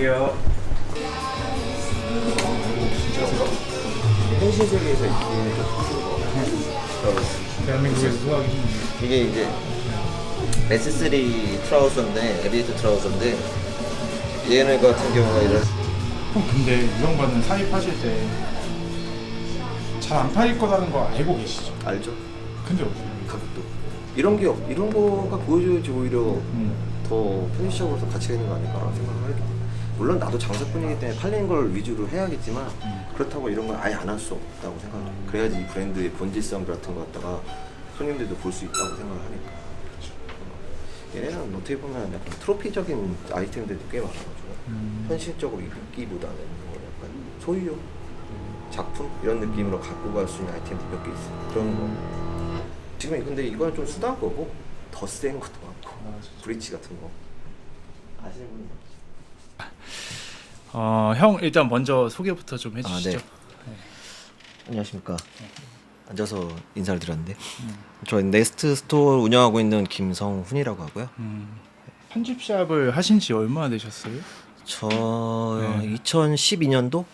안녕하세요. 현실 세계에서 입기에는 좀 힘든 거 같아요. 대한민국에서 소화하기 힘든 이게 이제 S3 트라우저인데 에비에이터 트라우저인데 얘네 같은 경우가 이런 형 근데 이 양반은 사입하실 때 잘 안 팔릴 거라는 거 알고 계시죠? 알죠? 근데 어떻게 가격도 이런 거가 보여줘야지 오히려 더 편의시적으로서 가치가 있는 거 아닐까라는 생각을 하게 됩니다. 물론 나도 장사꾼이기 때문에 팔리는 걸 위주로 해야겠지만 그렇다고 이런 걸 아예 안 할 수 없다고 생각해요. 그래야지 이 브랜드의 본질성 같은 거 갖다가 손님들도 볼 수 있다고 생각을 하니까. 얘네는 어떻게 보면 약간 트로피적인 아이템들도 꽤 많아가지고 현실적으로 입기보다는 뭐 약간 소유용 작품 이런 느낌으로 갖고 갈 수 있는 아이템들이 몇 개 있어요. 그런 거. 지금 근데 이건 좀 수단 거고 더 센 것도 많고 브리치 같은 거 아시는 분이 형 일단 먼저 소개부터 좀 해주시죠. 네. 안녕하십니까. 앉아서 인사를 드렸는데 저희 네스트 스토어 운영하고 있는 김성훈이라고 하고요. 편집샵을 하신 지 얼마나 되셨어요? 저 네. 2012년도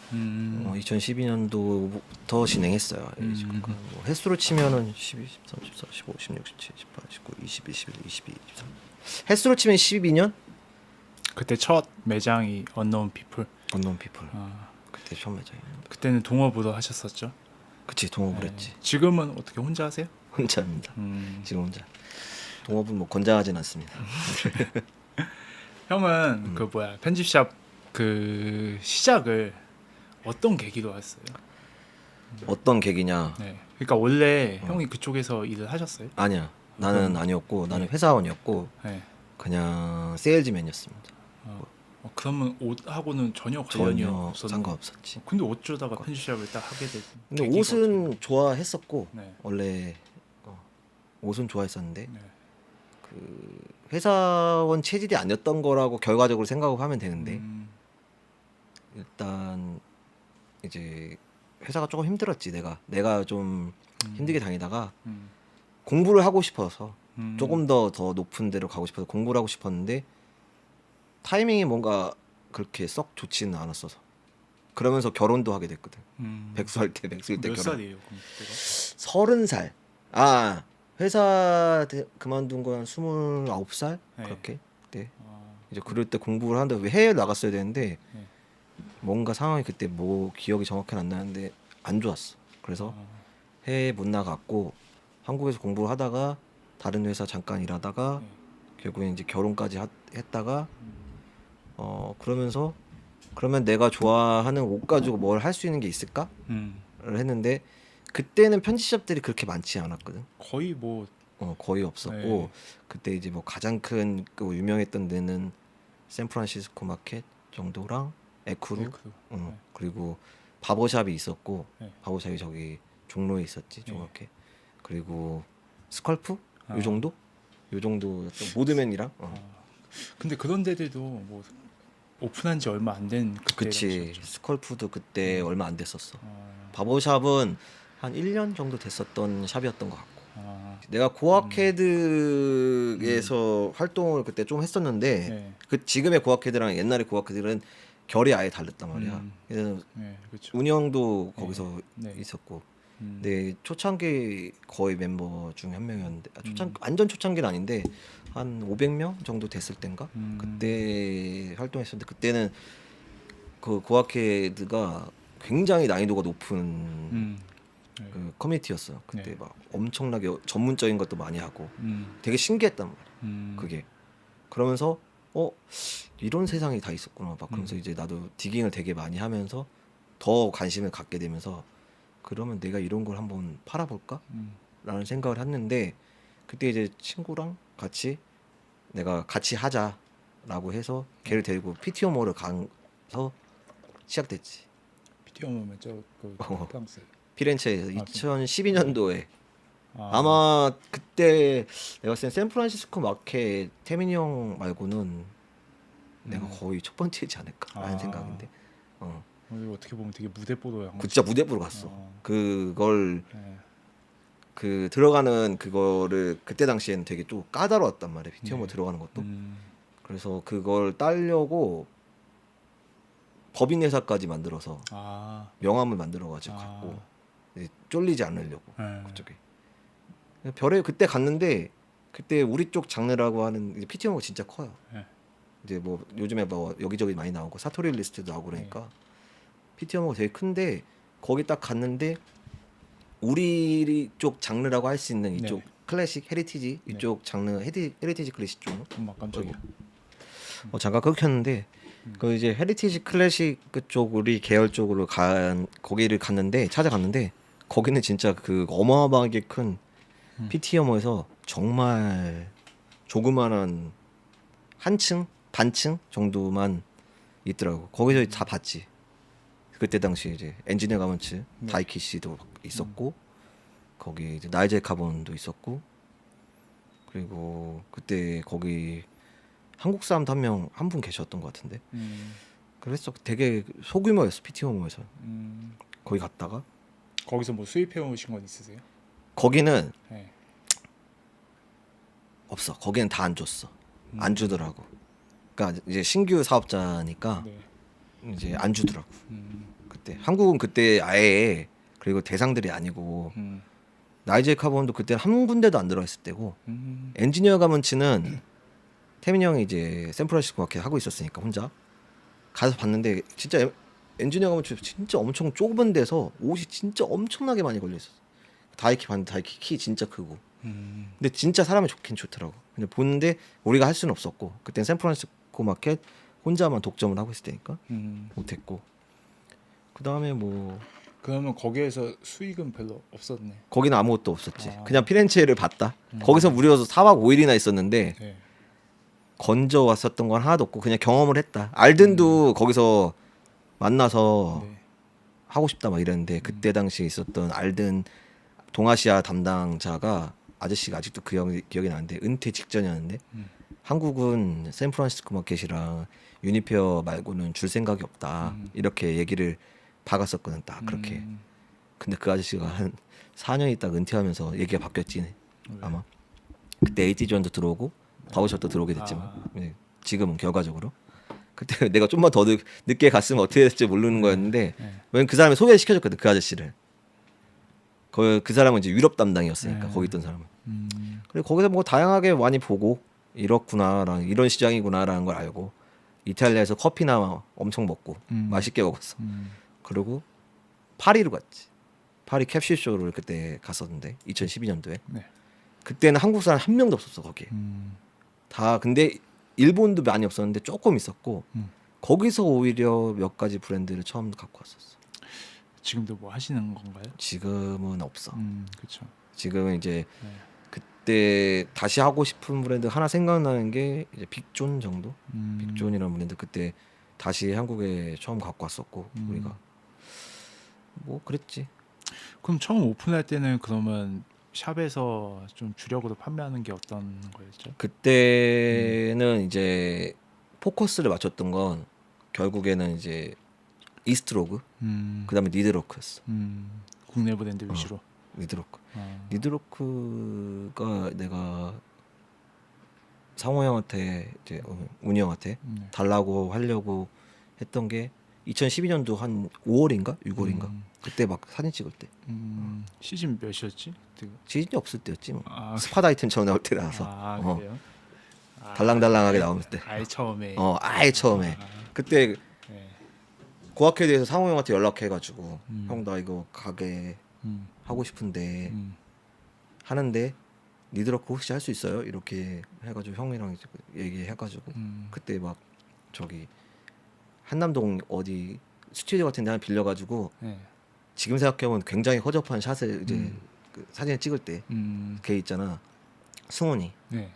2012년도부터 진행했어요. 지금 뭐 횟수로 치면은 12, 13, 14, 15, 16, 17, 18, 19, 20, 21, 22, 23. 횟수로 치면 12년? 그때 첫 매장이 언노운 피플. 언노운 피플. 그때 처음 매장이. 그때는 동업으로 하셨었죠? 그치, 동업을 했지. 지금은 어떻게 혼자 하세요? 혼자입니다. 지금 혼자. 동업은 뭐 권장하진 않습니다. 형은 그 뭐야 편집샵 그 시작을 어떤 계기로 했어요? 어떤 계기냐? 네. 그러니까 원래 형이 그쪽에서 일을 하셨어요? 아니야. 나는 아니었고 나는 회사원이었고 네. 그냥 세일즈맨이었습니다. 그러면 옷하고는 전혀 관련이 전혀 없었는데. 상관없었지. 근데 어쩌다가 편집샵을 딱 하게 된 근데 계기가 옷은 좋아했었고 네. 원래 옷은 좋아했었는데 네. 그 회사원 체질이 아니었던 거라고 결과적으로 생각을 하면 되는데 일단 이제 회사가 조금 힘들었지. 내가 좀 힘들게 다니다가 음. 공부를 하고 싶어서 음. 조금 더 높은 데로 가고 싶어서 공부를 하고 싶었는데 타이밍이 뭔가 그렇게 썩 좋지는 않았어서 그러면서 결혼도 하게 됐거든. 백수일 때 몇 결혼. 살이에요 그럼 그때가? 30살. 회사 그만둔 건 29살 네. 그렇게. 네. 아, 이제 그럴 때 공부를 하는데 왜 해외 나갔어야 되는데 네. 뭔가 상황이 그때 뭐 기억이 정확히 안 나는데 안 좋았어. 그래서 해외 못 나갔고 한국에서 공부를 하다가 다른 회사 잠깐 일하다가 네. 결국에 이제 결혼까지 했다가 그러면서 그러면 내가 좋아하는 옷 가지고 뭘 할 수 있는 게 있을까를 했는데 그때는 편집샵들이 그렇게 많지 않았거든. 거의 뭐 거의 없었고 네. 그때 이제 뭐 가장 큰 그 유명했던 데는 샌프란시스코 마켓 정도랑 에쿠루 네. 그리고 바버샵이 있었고 네. 바버샵이 저기 종로에 있었지 네. 종로에. 그리고 스컬프 아. 요 정도 모드맨이랑 근데 그런 데들도 뭐 오픈한 지 얼마 안 된 그때 그치. 당시였죠. 스컬프도 그때 얼마 안 됐었어. 아, 바버샵은 한 1년 정도 됐었던 샵이었던 것 같고 내가 음. 고아캐드에서 활동을 그때 좀 했었는데 네. 그 지금의 고아캐드랑 옛날의 고아캐드는 결이 아예 다르단 말이야. 그래서 네, 그렇죠. 운영도 거기서 네. 있었고 음. 네, 초창기 거의 멤버 중 한 명이었는데 완전 초창기는 아닌데 한 500명 정도 됐을 땐가 그때 활동했었는데 그때는 그 고아캐드가 굉장히 난이도가 높은 네. 그 커뮤니티였어. 그때 네. 막 엄청나게 전문적인 것도 많이 하고 음. 되게 신기했단 말이야. 음. 그게 그러면서 이런 세상이 다 있었구나. 막 그러면서 이제 나도 디깅을 되게 많이 하면서 더 관심을 갖게 되면서 그러면 내가 이런 걸 한번 팔아볼까? 라는 생각을 했는데 그때 이제 친구랑 내가 같이 하자라고 해서 걔를 데리고 PTO몰을 가서 시작됐지. 피티오 모면 저그 프랑스. 피렌체에서 2012년도에 아. 아마 그때 내가 봤을 땐 샌프란시스코 마켓 태민이 형 말고는 내가 거의 첫 번째이지 않을까라는 생각인데 이거 어떻게 보면 되게 무대뽀로야. 진짜 무대부로 갔어. 그걸 네. 그 들어가는 그거를 그때 당시에는 되게 좀 까다로웠단 말이야. PTO 네. 들어가는 것도. 그래서 그걸 따려고 법인 회사까지 만들어서 아, 명함을 만들어가지고 아. 갖고 이제 쫄리지 않으려고 네. 그쪽에 별에 그때 갔는데 그때 우리 쪽 장르라고 하는 PT용어가 진짜 커요. 네. 이제 뭐 요즘에 뭐 여기저기 많이 나오고 사토리 리스트도 나오고 그러니까 PT용어가 되게 큰데 거기 딱 갔는데 우리 쪽 장르라고 할 수 있는 이쪽 네. 클래식 헤리티지 네. 이쪽 장르 헤리티지 클래식 쪽 엄마 깜짝이야. 잠깐 끊겼는데 그 이제 헤리티지 클래식 그쪽 우리 계열 쪽으로 간 거기를 갔는데 찾아갔는데 거기는 진짜 그 어마어마하게 큰 PT용어에서 정말 조그만한 한층 반층 정도만 있더라고. 거기서 다 봤지. 그때 당시 이제 엔지니어 가먼츠 네. 다이키시도 있었고 거기 이제 나이젤 카본도 있었고 그리고 그때 거기 한국 사람도 한 분 계셨던 것 같은데 그랬어. 되게 소규모였어 PT용어에서. 거기 갔다가 거기서 뭐 수입해 오신 건 있으세요? 거기는 네. 없어. 거기는 다 안 줬어. 안 주더라고. 그러니까 이제 신규 사업자니까 네. 이제 안 주더라고. 음, 그때 한국은 그때 아예 그리고 대상들이 아니고 음, 나이젤 카본도 그때 한 군데도 안 들어있을 때고 음, 엔지니어 가먼츠는 태민이 형이 이제 샌프란시스코 마켓 하고 있었으니까 혼자 가서 봤는데 진짜 엔지니어 가먼츠 진짜 엄청 좁은 데서 옷이 진짜 엄청나게 많이 걸려 있었어. 다이키 봤는데 다이키 키 진짜 크고 근데 진짜 사람이 좋긴 좋더라고. 근데 보는데 우리가 할 수는 없었고 그땐 샌프란시스코 마켓 혼자만 독점을 하고 있을 때니까 못했고 그 다음에 뭐 그러면 거기에서 수익은 별로 없었네. 거기는 아무것도 없었지. 아. 그냥 피렌체를 봤다. 거기서 무려 4박 5일이나 있었는데 네. 건져 왔었던 건 하나도 없고 그냥 경험을 했다. 알든도 거기서 만나서 네. 하고 싶다 막 이랬는데 그때 당시에 있었던 알든 동아시아 담당자가 아저씨가 아직도 그 형 기억이 나는데 은퇴 직전이었는데 한국은 샌프란시스코 마켓이랑 유니페어 말고는 줄 생각이 없다 이렇게 얘기를 박았었거든. 딱 그렇게. 근데 그 아저씨가 한 4년 있다 은퇴하면서 얘기가 바뀌었지 아마. 그때 에이티 존도 들어오고 바우셔도 들어오게 됐지만 네, 지금은 결과적으로 그때 내가 좀만 더 늦게 갔으면 어떻게 됐을지 모르는 거였는데 왜냐면 그 사람이 소개시켜줬거든 그 아저씨를. 그 사람은 이제 유럽 담당이었으니까 거기 있던 사람은. 그리고 거기서 뭐 다양하게 많이 보고 이렇구나라는 이런 시장이구나라는 걸 알고 이탈리아에서 커피나 엄청 먹고 맛있게 먹었어. 그리고 파리로 갔지. 파리 캡슐쇼를 그때 갔었는데 2012년도에 네. 그때는 한국 사람 한 명도 없었어 거기에. 다 근데 일본도 많이 없었는데 조금 있었고 거기서 오히려 몇 가지 브랜드를 처음 갖고 왔었어. 지금도 뭐 하시는 건가요? 지금은 없어. 그렇죠. 지금은 이제 네. 그때 다시 하고 싶은 브랜드 하나 생각나는 게 이제 빅존 정도. 빅존이라는 브랜드 그때 다시 한국에 처음 갖고 왔었고 우리가 뭐 그랬지. 그럼 처음 오픈할 때는 그러면 샵에서 좀 주력으로 판매하는 게 어떤 거였죠? 그때는 이제 포커스를 맞췄던 건 결국에는 이제 이스트로그 그다음에 니드로크였어. 국내 브랜드 위주로. 니드로크. 아. 니드로크가 내가 상호 형한테 이제 운이 형한테 달라고 하려고 했던 게 2012년도 한 5월인가 6월인가 그때 막 사진 찍을 때 시즌 몇이었지? 그때? 시즌이 없을 때였지 뭐. 아, 스팟 아이템처럼 나올 때 나와서 아 어, 그래요? 아, 달랑달랑하게 나올 때 아예 처음에. 아예 처음에 아, 그때 네. 고학회에 대해서 상호 형한테 연락해가지고 형 나 이거 가게 음, 하고 싶은데 음, 하는데 니드로크 혹시 할 수 있어요? 이렇게 해가지고 형이랑 이제 얘기해가지고 그때 막 저기 한남동 어디 스튜디오 같은 데 하나 빌려가지고 네. 지금 생각해보면 굉장히 허접한 샷을 이제 그 사진을 찍을 때 걔 있잖아 승훈이 네.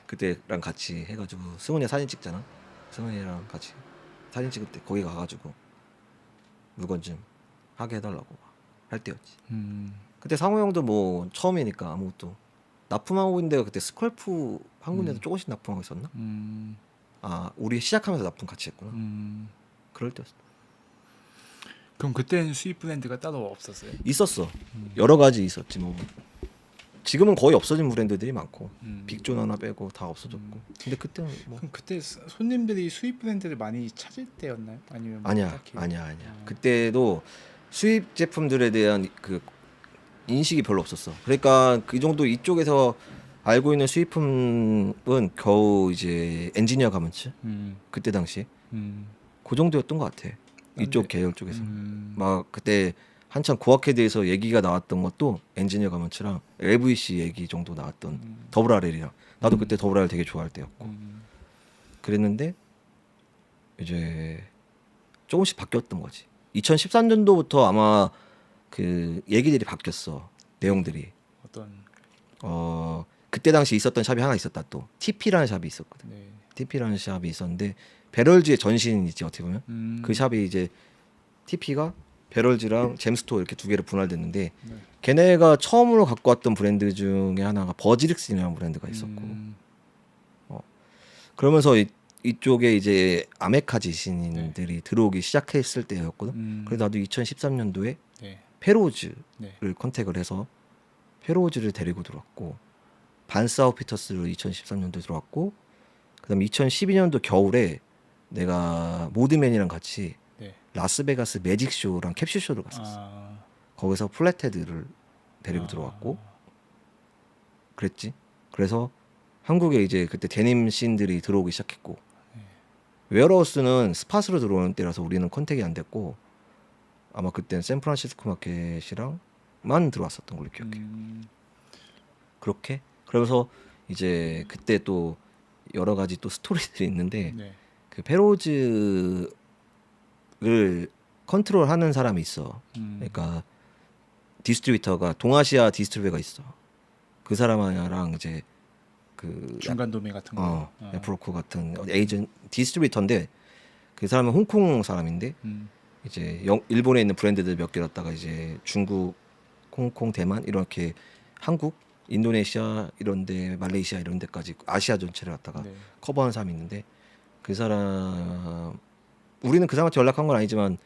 그때랑 같이 해가지고 승훈이 사진 찍잖아. 승훈이랑 같이 사진 찍을 때 거기 가가지고 물건 좀 하게 해달라고 할 때였지. 그때 상호 형도 뭐 처음이니까 아무것도 납품하고 있는 데가 그때 스컬프 한 군데도 조금씩 납품하고 있었나? 아 우리 시작하면서 납품 같이 했구나. 그럴 때였어. 그럼 그때는 수입 브랜드가 따로 없었어요? 있었어. 여러 가지 있었지 뭐. 지금은 거의 없어진 브랜드들이 많고 음. 빅존 하나 빼고 다 없어졌고. 근데 그때는 뭐 그럼 그때 손님들이 수입 브랜드를 많이 찾을 때였나요? 아니면 뭐 아니야. 딱히? 그때도 수입 제품들에 대한 그 인식이 별로 없었어. 그러니까 그 정도 이쪽에서 알고 있는 수입품은 겨우 이제 엔지니어 가먼츠 음. 그때 당시 음. 그 정도였던 것 같아. 이쪽 근데- 계열 쪽에서 음. 막 그때 한참 고학회에 대해서 얘기가 나왔던 것도 엔지니어 가먼츠랑 LVC 얘기 정도 나왔던 더블 RL이랑 나도 그때 더블 RL 되게 좋아할 때였고 그랬는데 이제 조금씩 바뀌었던 거지. 2013년도부터 아마 그 얘기들이 바뀌었어. 내용들이. 어떤 그때 당시 있었던 샵이 하나 있었다 또. TP라는 샵이 있었거든. 네. TP라는 샵이 있었는데 배럴즈의 전신이지 어떻게 보면. 음. 그 샵이 이제 TP가 배럴즈랑 잼스토어 이렇게 두 개를 분할됐는데 네. 걔네가 처음으로 갖고 왔던 브랜드 중에 하나가 버지릭스라는 브랜드가 있었고 그러면서 이쪽에 이제 아메카 지신인들이 들어오기 시작했을 때였거든. 그래서 나도 2013년도에 네. 페로즈를 네. 컨택을 해서 페로즈를 데리고 들어왔고 반사우피터스를 2013년도에 들어왔고 그다음에 2012년도 겨울에 내가 모드맨이랑 같이 네. 라스베가스 매직쇼랑 캡슐쇼를 갔었어. 아. 거기서 플랫헤드를 데리고 들어왔고 그랬지. 그래서 한국에 이제 그때 데님 씬들이 들어오기 시작했고 웨어하우스는 스팟으로 들어오는 때라서 우리는 컨택이 안 됐고 아마 그때는 샌프란시스코 마켓이랑만 들어왔었던 걸로 기억해. 그렇게 그러면서 이제 그때 또 여러 가지 또 스토리들이 있는데 네. 그 페로즈를 컨트롤하는 사람이 있어. 그러니까 디스트리뷰터가 동아시아 디스트리뷰터가 있어. 그 사람이랑 이제 그 중간 도매 같은 거. 브로커 같은 에이전 디스트리뷰터인데 그 사람은 홍콩 사람인데 이제 일본에 있는 브랜드들 몇 개 갖다가 이제 중국, 홍콩, 대만 이렇게 한국, 인도네시아 이런데 말레이시아 이런 데까지 아시아 전체를 갖다가 네. 커버하는 사람이 있는데 그 사람 우리는 그 사람한테 연락한 건 아니지만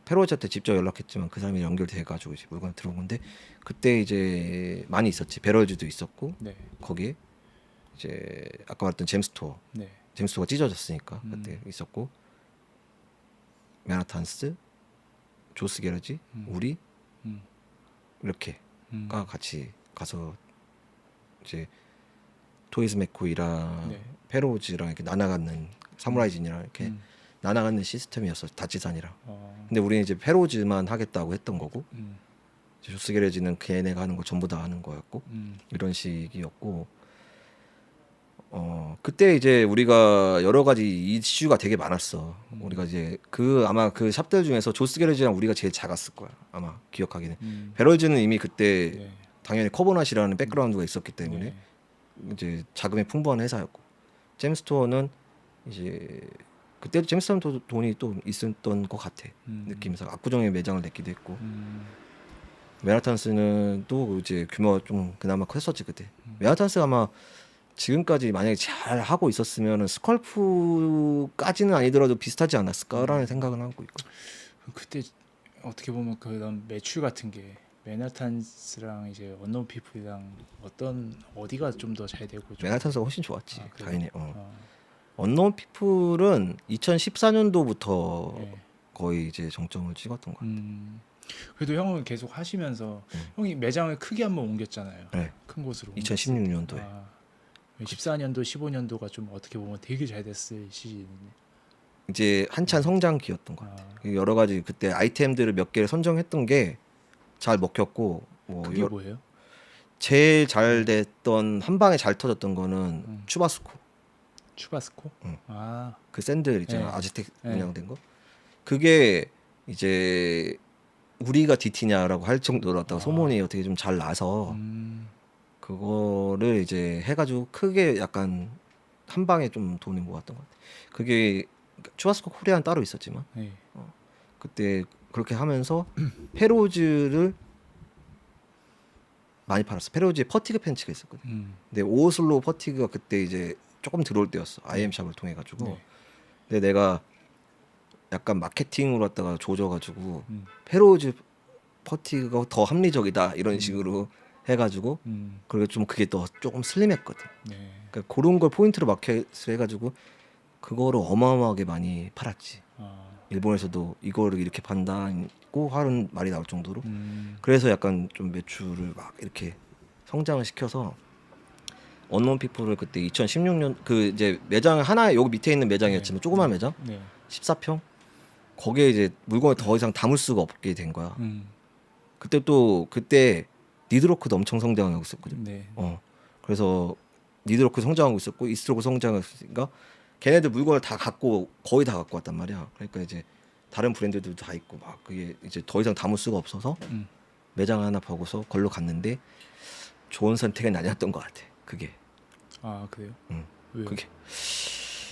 페로즈한테 직접 연락했지만 그 사람이 연결돼 가지고 물건 들어온 건데 그때 이제 많이 있었지. 배럴즈도 있었고 네. 거기에 이제 아까 말했던 잼스토어 네. 잼스토어가 찢어졌으니까 그때 있었고 맨하탄스 조스 게러지 우리 이렇게가 같이 가서 이제 토이즈 맥코이랑 네. 페로즈랑 이렇게 나눠갖는 사무라이진이랑 이렇게 나눠갖는 시스템이었어. 다치산이랑. 근데 우리는 이제 페로즈만 하겠다고 했던 거고 이제 조스 게러지는 걔네가 하는 거 전부 다 하는 거였고 이런 식이었고 그때 이제 우리가 여러 가지 이슈가 되게 많았어. 우리가 이제 아마 그 샵들 중에서 조스 게러지랑 우리가 제일 작았을 거야. 아마 기억하기는. 베럴즈는 이미 그때 네. 당연히 커버낫이라는 백그라운드가 있었기 때문에 네. 이제 자금이 풍부한 회사였고 잼스토어는 이제 그때도 잼스토어 돈이 또 있었던 것 같아. 느낌에서 압구정에 매장을 냈기도 했고 맨하탄스는 또 이제 규모가 좀 그나마 컸었지 그때. 맨하탄스가 아마 지금까지 만약에 잘 하고 있었으면 스컬프까지는 아니더라도 비슷하지 않았을까라는 생각은 하고 있고. 그때 어떻게 보면 그런 매출 같은 게 맨하탄스랑 이제 언노운 피플이랑 어디가 좀 더 잘 되고 좀. 맨하탄스가 훨씬 좋았지. 그래요? 당연히. 언노운 피플은 2014년도부터 네. 거의 이제 정점을 찍었던 것 같아. 그래도 형은 계속 하시면서 형이 매장을 크게 한번 옮겼잖아요. 네. 큰 곳으로. 2016년도에. 14년도, 15년도가 좀 어떻게 보면 되게 잘 됐을 시즌이네. 이제 한참 성장기였던 것 같아. 여러 가지 그때 아이템들을 몇 개를 선정했던 게 잘 먹혔고 그게 뭐예요? 제일 잘 됐던 한 방에 잘 터졌던 거는 추바스코. 추바스코? 아, 그 샌들 있잖아. 네. 아즈텍 네. 운영된 거. 그게 이제 우리가 DT냐라고 할 정도로 갖다가 소문이 어떻게 좀 잘 나서 그거를 이제 해가지고 크게 약간 한 방에 좀 돈이 모았던 것 같아. 그게 추바스코 코리아는 따로 있었지만 네. 그때 그렇게 하면서 페로즈를 많이 팔았어. 페로즈에 퍼티그 팬츠가 있었거든. 근데 오슬로 퍼티그가 그때 이제 조금 들어올 때였어. IM샵을 통해 가지고. 네. 근데 내가 약간 마케팅으로 갖다가 조져가지고 페로즈 퍼티그가 더 합리적이다 이런 식으로 해가지고 그리고 좀 그게 또 조금 슬림했거든. 네. 그러니까 그런 걸 포인트로 마켓을 해가지고 그거를 어마어마하게 많이 팔았지. 아, 일본에서도 이거를 이렇게 판다고 하는 말이 나올 정도로. 그래서 약간 좀 매출을 막 이렇게 성장을 시켜서 언노운 피플을 그때 2016년 그 이제 매장 하나 여기 밑에 있는 매장이었지만 조그만 매장 네. 14평 거기에 이제 물건을 더 이상 담을 수가 없게 된 거야. 그때 니드로크도 엄청 성장하고 있었거든. 네. 그래서 니드로크 성장하고 있었고 이스트로크 성장하고 있으니까 걔네들 물건을 다 갖고 거의 다 갖고 왔단 말이야. 그러니까 이제 다른 브랜드들도 다 있고 막 그게 이제 더 이상 담을 수가 없어서 매장 하나 보고서 걸로 갔는데 좋은 선택은 아니었던 것 같아. 그게. 아 그래요? 왜요? 그게.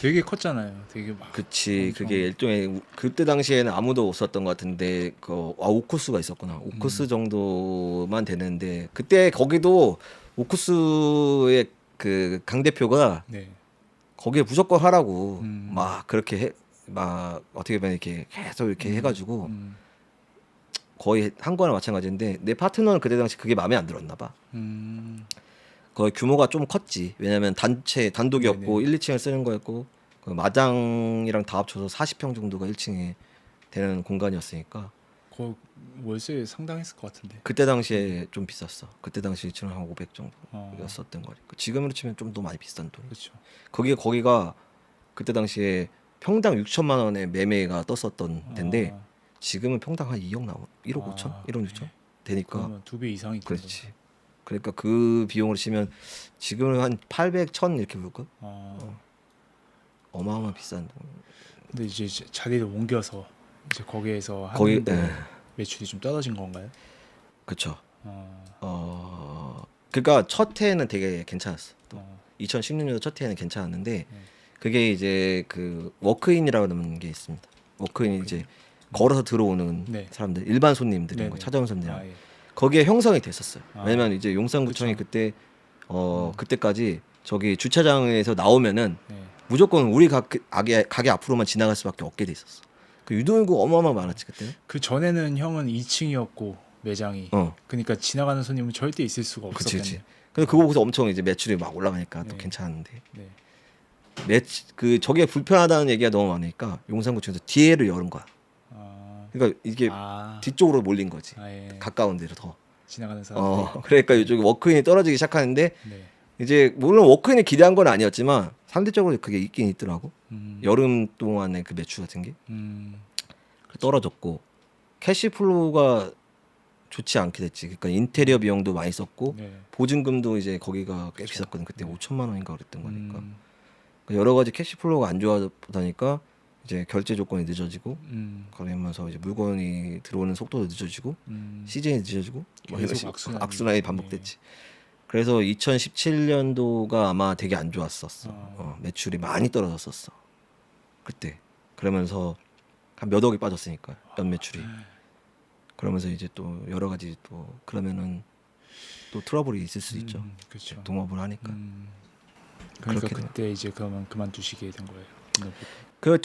되게 컸잖아요. 되게 막. 그치. 엄청. 그게 일종의 그때 당시에는 아무도 없었던 것 같은데 오쿠스가 있었구나. 오쿠스 정도만 되는데 그때 거기도 오쿠스의 그 강 대표가 네. 거기에 무조건 하라고 막 그렇게 막 어떻게 보면 이렇게 계속 이렇게 해가지고 거의 한 거나 마찬가지인데 내 파트너는 그때 당시 그게 마음에 안 들었나 봐. 거의 규모가 좀 컸지. 왜냐면 단독이었고 네네. 1, 2층을 쓰는 거였고 그 마장이랑 다 합쳐서 40평 정도가 1층에 되는 공간이었으니까 거 월세 상당했을 것 같은데. 그때 당시에 좀 비쌌어. 그때 당시 1층은 한 500 어. 정도였었던 거니까 지금으로 치면 좀 더 많이 비싼 돈. 그렇죠. 거기가 그때 당시에 평당 6천만 원의 매매가 떴었던 데인데 지금은 평당 한 2억 나오 1억 5천, 1억 6천 되니까 그러면 2배 이상이 큰 그렇지. 거죠. 그러니까 그 비용으로 치면 지금은 한 800, 1000 이렇게 볼까? 어마어마 비싼 돈. 근데 이제 자리를 옮겨서 이제 거기에서 거기 하는데 매출이 좀 떨어진 건가요? 그쵸. 그러니까 첫 해는 되게 괜찮았어. 또 어. 2016년도 첫 해는 괜찮았는데 그게 이제 그 워크인이라는 게 있습니다. 워크인이 이제 걸어서 들어오는 네. 사람들, 일반 손님들이 네네. 뭐 찾아온 손님들 아, 예. 거기에 형성이 됐었어요. 아. 왜냐면 이제 용산구청이 그쵸. 그때 그때까지 저기 주차장에서 나오면은 네. 무조건 우리 가게 앞으로만 지나갈 수밖에 없게 돼 있었어. 그 유동인구 어마어마 많았지 그때는. 그 전에는 형은 2층이었고 매장이. 그러니까 지나가는 손님은 절대 있을 수가 그치, 없었겠네. 그치. 근데 그거 보고서 엄청 이제 매출이 막 올라가니까 또 네. 괜찮은데 네. 그 저게 불편하다는 얘기가 너무 많으니까 용산구청에서 뒤에를 열은 거야. 그러니까 이게 뒤쪽으로 몰린 거지. 예. 가까운 데로 더. 지나가는 사람. 그러니까 이쪽에 워크인이 떨어지기 시작하는데 네. 이제 물론 워크인이 기대한 건 아니었지만 상대적으로 그게 있긴 있더라고. 여름 동안에 그 매출 같은 게 떨어졌고 캐시플로우가 좋지 않게 됐지. 그러니까 인테리어 비용도 많이 썼고 네. 보증금도 이제 거기가 꽤 그쵸. 비쌌거든. 그때 네. 5천만 원인가 그랬던 거니까. 그러니까 여러 가지 캐시플로우가 안 좋아지니까 이제 결제 조건이 늦어지고 그러면서 이제 물건이 들어오는 속도도 늦어지고 시즌이 늦어지고 뭐 이런 계속 식으로 악순환이. 악순환이 반복됐지. 그래서 2017년도가 아마 되게 안 좋았었어. 매출이 많이 떨어졌었어. 그때. 그러면서 한 몇 억이 빠졌으니까 연 매출이. 그러면서 이제 또 여러 가지 또 그러면은 또 트러블이 있을 수 있죠. 그렇죠. 동업을 하니까. 그러니까 그렇게 그때 이제 그러면 그만두시게 된 거예요. 그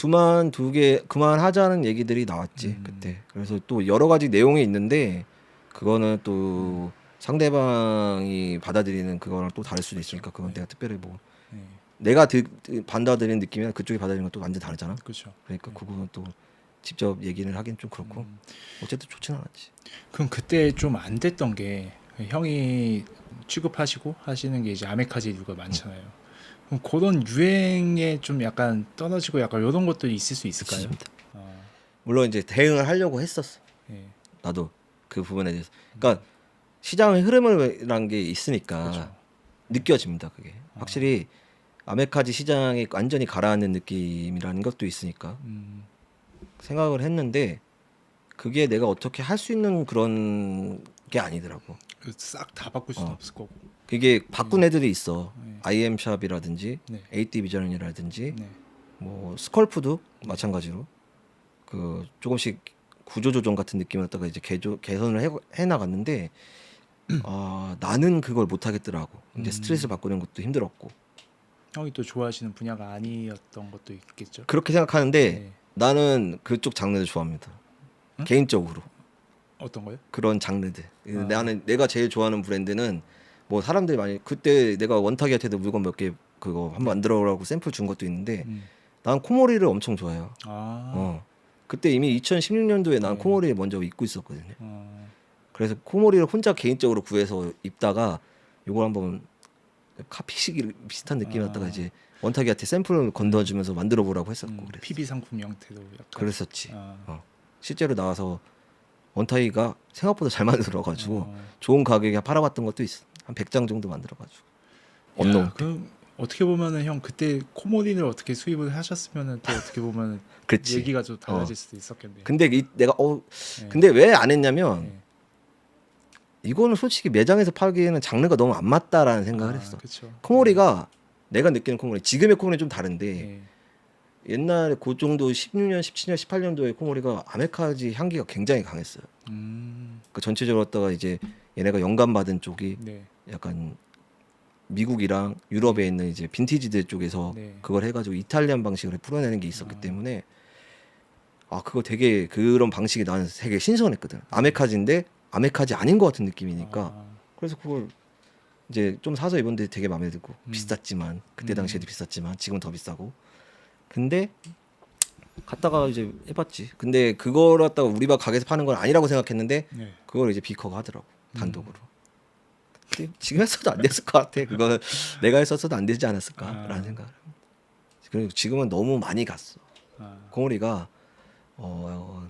그만하자는 얘기들이 나왔지 그때. 그래서 또 여러 가지 내용이 있는데 그거는 또 상대방이 받아들이는 그거랑 또 다를 수도 있으니까 그건 네. 내가 특별히 뭐 네. 내가 받아들이는 느낌이랑 그쪽이 받아들이는 것도 완전 다르잖아. 그렇죠. 그러니까 그거는 또 직접 얘기를 하긴 좀 그렇고 어쨌든 좋진 않았지. 그럼 그때 좀 안 됐던 게 형이 취급하시고 하시는 게 이제 아메카지류가 많잖아요. 그럼 그런 유행에 좀 약간 떨어지고 약간 이런 것도 있을 수 있을까요? 있습니다. 물론 이제 대응을 하려고 했었어. 예. 나도 그 부분에 대해서. 그러니까 시장의 흐름이란 게 있으니까 그렇죠. 느껴집니다. 그게 확실히 아메카지 시장이 완전히 가라앉는 느낌이라는 것도 있으니까 생각을 했는데 그게 내가 어떻게 할 수 있는 그런 게 아니더라고. 싹 다 바꿀 수는 없을 거고. 그게 바꾼 애들이 있어. 네. IM샵이라든지 네. AD비전이라든지 네. 뭐 스컬프도 마찬가지로 그 조금씩 구조조정 같은 느낌을 갖다가 이제 개선을 해 나갔는데 나는 그걸 못 하겠더라고. 이제 스트레스를 바꾸는 것도 힘들었고. 형이 또 좋아하시는 분야가 아니었던 것도 있겠죠. 그렇게 생각하는데 네. 나는 그쪽 장르를 좋아합니다. 응? 개인적으로. 어떤 거요? 그런 장르들. 아. 내가 제일 좋아하는 브랜드는 뭐 사람들이 많이 그때 내가 원탁이한테도 물건 몇 개 그거 한번 만들어라고 샘플 준 것도 있는데 난 코모리를 엄청 좋아해요. 아. 그때 이미 2016년도에 난 네. 코모리를 먼저 입고 있었거든요. 어. 그래서 코모리를 혼자 개인적으로 구해서 입다가 이걸 한번 카피식 비슷한 느낌이었다가 이제 원탁이한테 샘플을 건너주면서 만들어 보라고 했었고 그랬어. PB 상품 형태도 약간. 그랬었지. 아. 실제로 나와서 원타이가 생각보다 잘 만들어가지고 어. 좋은 가격에 팔아봤던 것도 있어. 한 100장 정도 만들어가지고. 야, 그럼 어떻게 보면은 형 그때 코모딘을 어떻게 수입을 하셨으면은 또 어떻게 보면은 그렇지. 얘기가 좀 달라질 수도 있었겠네. 근데 내가 네. 근데 왜 안 했냐면 네. 이거는 솔직히 매장에서 팔기에는 장르가 너무 안 맞다라는 생각을 했어. 그쵸. 코모리가 내가 느끼는 코모리 지금의 코모리는 좀 다른데 네. 옛날에 그 정도 16년, 17년, 18년도에 코모리가 아메카지 향기가 굉장히 강했어요. 그 전체적으로 갖다가 이제 얘네가 영감 받은 쪽이 네. 약간 미국이랑 유럽에 있는 이제 빈티지들 쪽에서 네. 그걸 해가지고 이탈리안 방식으로 풀어내는 게 있었기 때문에 그거 되게 그런 방식이 나는 되게 신선했거든. 아메카지인데 아메카지 아닌 것 같은 느낌이니까 그래서 그걸 이제 좀 사서 입었는데 되게 마음에 들고 비쌌지만 그때 당시에도 비쌌지만 지금은 더 비싸고 근데 갔다가 이제 해봤지. 근데 그걸 갖다가 우리 밥 가게에서 파는 건 아니라고 생각했는데 네. 그걸 이제 비커가 하더라고 단독으로. 근데 지금 했어도 안 됐을 것 같아. 그거 내가 했었어도 안 되지 않았을까라는 생각을. 그리고 지금은 너무 많이 갔어. 코모리가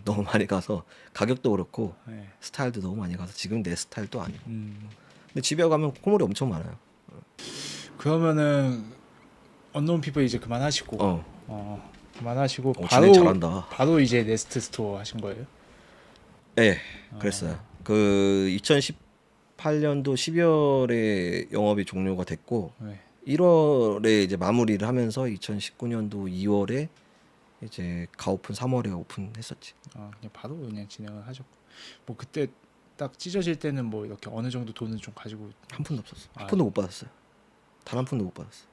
너무 많이 가서 가격도 그렇고 네. 스타일도 너무 많이 가서 지금 내 스타일도 아니고. 근데 집에 가면 코모리 엄청 많아요. 그러면은 언노운 피부 이제 그만하시고 그만하시고 진행 잘한다. 바로 이제 네스트 스토어 하신 거예요? 네, 그랬어요. 그 2018년도 12월에 영업이 종료가 됐고 네. 1월에 이제 마무리를 하면서 2019년도 2월에 이제 가오픈 3월에 오픈했었지. 그냥 바로 그냥 진행을 하셨고 뭐 그때 딱 찢어질 때는 뭐 이렇게 어느 정도 돈을 좀 가지고 한 푼도 없었어. 한 푼도 못 받았어요. 단 한 푼도 못 받았어.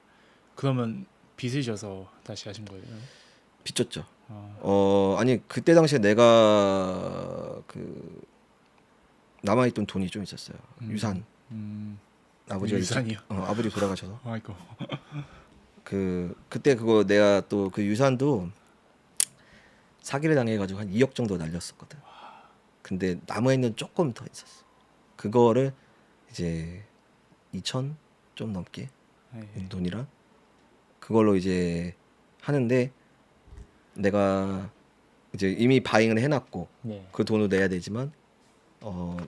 그러면 빚을 져서 다시 하신 거예요? 빚졌죠. 아니 그때 당시에 내가 그 남아있던 돈이 좀 있었어요. 유산. 아버지가 유산이요? 아버지 돌아가셔서. 아이고. 그때 그거 내가 또 그 유산도 사기를 당해가지고 한 2억 정도 날렸었거든. 근데 남아있는 조금 더 있었어. 그거를 이제 2천 좀 넘게 돈이랑 그걸로 이제 하는데 내가 이제 이미 바잉을 해놨고 네. 그 돈을 내야 되지만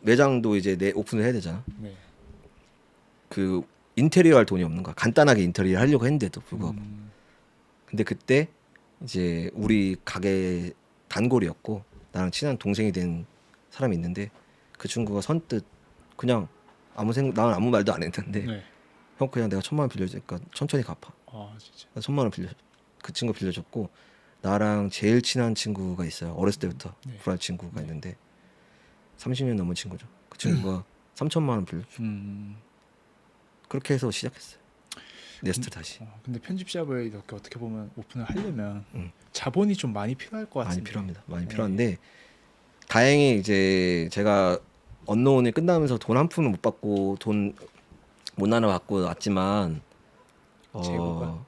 매장도 이제 오픈을 해야 되잖아. 네. 그 인테리어 할 돈이 없는 거야. 간단하게 인테리어 하려고 했는데도 불구하고. 근데 그때 이제 우리 가게 단골이었고 나랑 친한 동생이 된 사람이 있는데 그 친구가 선뜻 그냥 나는 아무 말도 안 했는데 네. 형 그냥 내가 1,000만 원 빌려주니까 천천히 갚아. 진짜. 1,000만 원 그 친구 빌려줬고 나랑 제일 친한 친구가 있어요. 어렸을 때부터 불알 친구가 있는데 30년 넘은 친구죠. 그 친구가 3,000만 원 빌려줘. 그렇게 해서 시작했어요. 네스트 다시. 근데 편집샵을 이렇게 어떻게 보면 오픈을 하려면 자본이 좀 많이 필요할 것 같은데. 많이 필요합니다. 많이 필요한데 다행히 이제 제가 언노운이 끝나면서 돈 한 푼을 못 받고 돈 못 나눠 받고 왔지만 재고가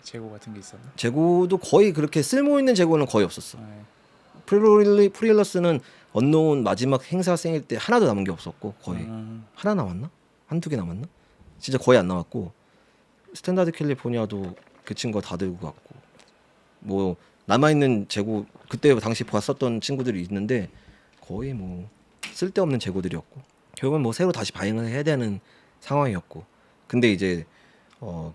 재고 같은 게 있었나? 재고도 거의 그렇게 쓸모 있는 재고는 거의 없었어. 네. 프리일러스는 언노운 마지막 행사 생일 때 하나도 남은 게 없었고 거의 하나 남았나? 한두 개 남았나? 진짜 거의 안 남았고 스탠다드 캘리포니아도 그 친구가 다 들고 갔고 뭐 남아있는 재고 그때 당시 봤었던 친구들이 있는데 거의 뭐 쓸데없는 재고들이었고 결국은 뭐 새로 다시 바잉을 해야 되는 상황이었고 근데 이제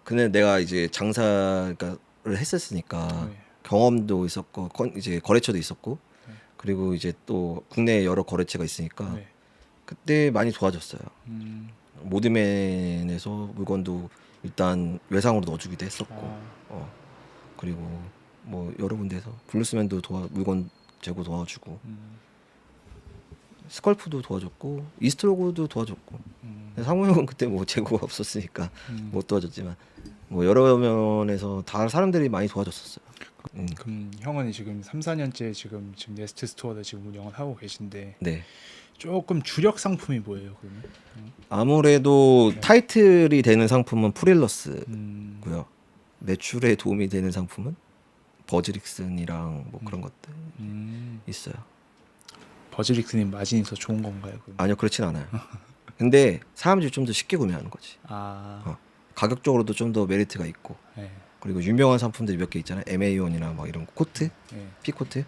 근데 내가 이제 장사를 했었으니까 경험도 있었고 이제 거래처도 있었고 그리고 이제 또 국내 여러 거래처가 있으니까 그때 많이 도와줬어요. 모드맨에서 물건도 일단 외상으로 넣어주기도 했었고 그리고 뭐 여러 군데에서 블루스맨도 물건 재고 도와주고 스컬프도 도와줬고 이스트로그도 도와줬고 상호 형은 그때 뭐 재고가 없었으니까 못 도와줬지만 뭐 여러 면에서 다 사람들이 많이 도와줬었어요. 그럼 형은 지금 3, 4년째 지금 네스트 스토어를 지금 운영을 하고 계신데 네. 조금 주력 상품이 뭐예요, 그러면? 아무래도 네. 타이틀이 되는 상품은 프릴러스고요. 음, 매출에 도움이 되는 상품은 버즈릭슨이랑 뭐 그런 것들 있어요. 버즈릭스님 마진이 더 좋은 건가요? 그러면? 아니요, 그렇진 않아요. 근데 사람들이 좀 더 쉽게 구매하는 거지. 아, 가격적으로도 좀 더 메리트가 있고, 네, 그리고 유명한 상품들이 몇 개 있잖아요. MA1이나 막 이런 코트, 네. 피코트.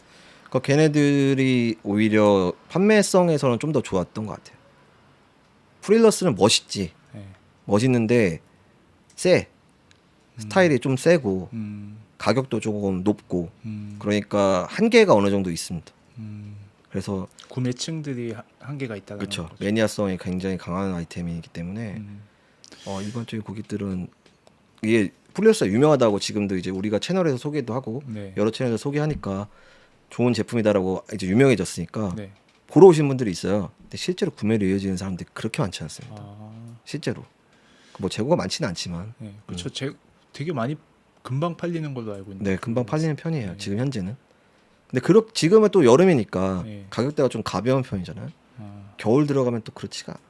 그 걔네들이 오히려 판매성에서는 좀 더 좋았던 것 같아요. 프릴러스는 멋있지, 네. 멋있는데 세, 스타일이 좀 세고 가격도 조금 높고, 그러니까 한계가 어느 정도 있습니다. 그래서 구매층들이 한계가 있다는 그렇죠. 거죠. 매니아성이 굉장히 강한 아이템이기 때문에 음, 이번 주에 고객들은 이게 프릴러스가 유명하다고 지금도 이제 우리가 채널에서 소개도 하고 네. 여러 채널에서 소개하니까 좋은 제품이다라고 이제 유명해졌으니까 네. 보러 오신 분들이 있어요. 근데 실제로 구매를 이어지는 사람들이 그렇게 많지 않습니다. 아, 실제로 뭐 재고가 많지는 않지만 네. 그렇죠. 되게 많이 금방 팔리는 걸로 알고 있는데. 네, 금방 팔리는 편이에요. 네. 지금 현재는. 근데 지금은 또 여름이니까 네. 가격대가 좀 가벼운 편이잖아요. 아, 겨울 들어가면 또 그렇지가 않아.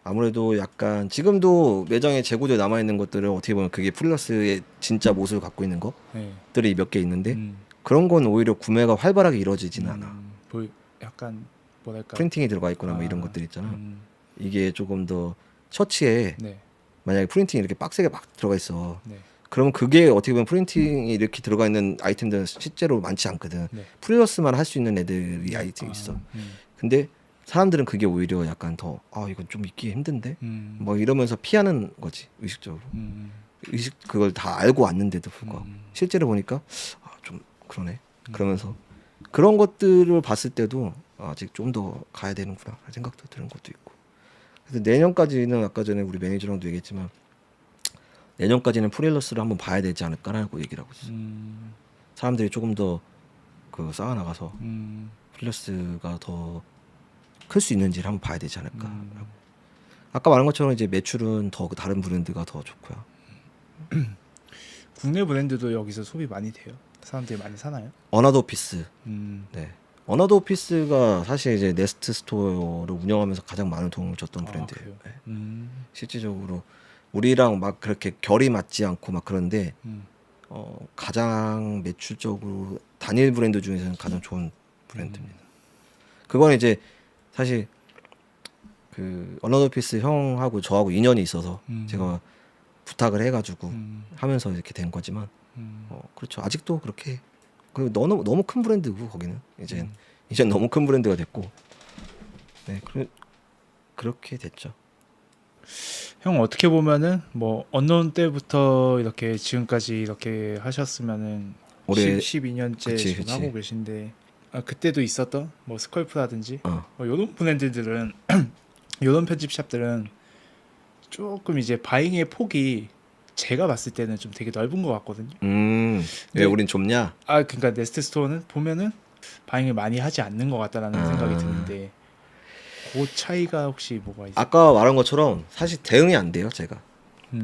아무래도 약간 지금도 매장에 재고돼 남아 있는 것들은 어떻게 보면 그게 프릴러스의 진짜 모습을 갖고 있는 네. 것들이 몇 개 있는데 음, 그런 건 오히려 구매가 활발하게 이루어지지는 않아. 뭐 약간 뭐랄까. 프린팅이 들어가 있거나 뭐 이런 아, 것들 있잖아. 음, 이게 조금 더 셔츠에 네. 만약에 프린팅이 이렇게 빡세게 막 들어가 있어. 네. 그러면 그게 어떻게 보면 프린팅이 이렇게 들어가 있는 아이템들은 실제로 많지 않거든. 네. 프릴러스만 할 수 있는 애들이 아이템이 있어. 근데 사람들은 그게 오히려 약간 더 이건 좀 입기 힘든데 뭐 이러면서 피하는 거지 의식적으로. 그걸 다 알고 왔는데도 불구하고 실제로 보니까 좀 그러네. 그러면서 그런 것들을 봤을 때도 아직 좀 더 가야 되는구나 생각도 드는 것도 있고. 그래서 내년까지는 아까 전에 우리 매니저랑도 얘기했지만 내년까지는 프릴러스를 한번 봐야 되지 않을까라고 얘기를 하고 있어. 사람들이 조금 더 그 쌓아 나가서 프릴러스가 더 클 수 있는지를 한번 봐야 되지 않을까. 아까 말한 것처럼 이제 매출은 더 다른 브랜드가 더 좋고요. 국내 브랜드도 여기서 소비 많이 돼요? 사람들이 많이 사나요? 어나더 오피스. 음, 네. 어나더 오피스가 사실 이제 네스트 스토어를 운영하면서 가장 많은 도움을 줬던 브랜드예요. 그래요? 네. 실질적으로 우리랑 막 그렇게 결이 맞지 않고 막 그런데 가장 매출적으로 단일 브랜드 중에서는 가장 좋은 브랜드입니다. 그건 이제 사실 그 어나더 오피스 형하고 저하고 인연이 있어서 제가 부탁을 해가지고 하면서 이렇게 된 거지만 그렇죠. 아직도 그렇게 그 너무 큰 브랜드고 거기는 이제 너무 큰 브랜드가 됐고 네 그렇게 됐죠. 형 어떻게 보면은 뭐 언노운 때부터 이렇게 지금까지 이렇게 하셨으면은 올해 12년째 그치, 지금 그치. 하고 계신데 그때도 있었던 뭐 스컬프라든지 어. 이런 브랜드들은 이런 편집샵들은 조금 이제 바잉의 폭이 제가 봤을 때는 좀 되게 넓은 것 같거든요. 왜 네. 우린 좁냐? 그러니까 네스트 스토어는 보면은 바잉을 많이 하지 않는 것 같다라는 생각이 드는데 그 차이가 혹시 뭐가 있어요? 아까 말한 것처럼 사실 대응이 안 돼요, 제가.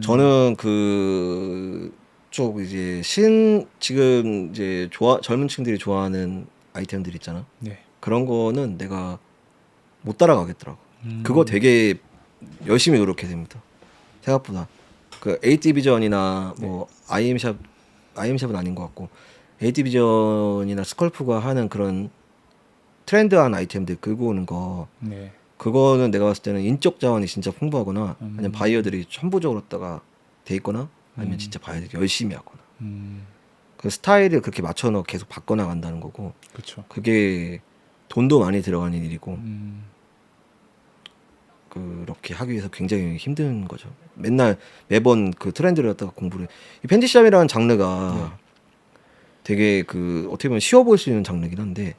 저는 그쪽 이제 지금 이제 젊은 층들이 좋아하는 아이템들 있잖아. 네. 그런 거는 내가 못 따라가겠더라고. 그거 되게 열심히 노력해야 됩니다. 생각보다 그 A 디비전이나 뭐 IM샵은 아닌 것 같고 A 디비전이나 스컬프가 하는 그런 트렌드한 아이템들 끌고 오는 거 네. 그거는 내가 봤을 때는 인적 자원이 진짜 풍부하거나 아니면 바이어들이 천부적으로다가 돼 있거나 아니면 진짜 바이어들이 열심히 하거나 그 스타일을 그렇게 맞춰서 계속 바꿔나간다는 거고 그렇죠. 그게 돈도 많이 들어가는 일이고 그렇게 하기 위해서 굉장히 힘든 거죠. 매번 그 트렌드를 갖다가 공부를 이 팬티샵이라는 장르가 되게 그 어떻게 보면 쉬워 보일 수 있는 장르긴 한데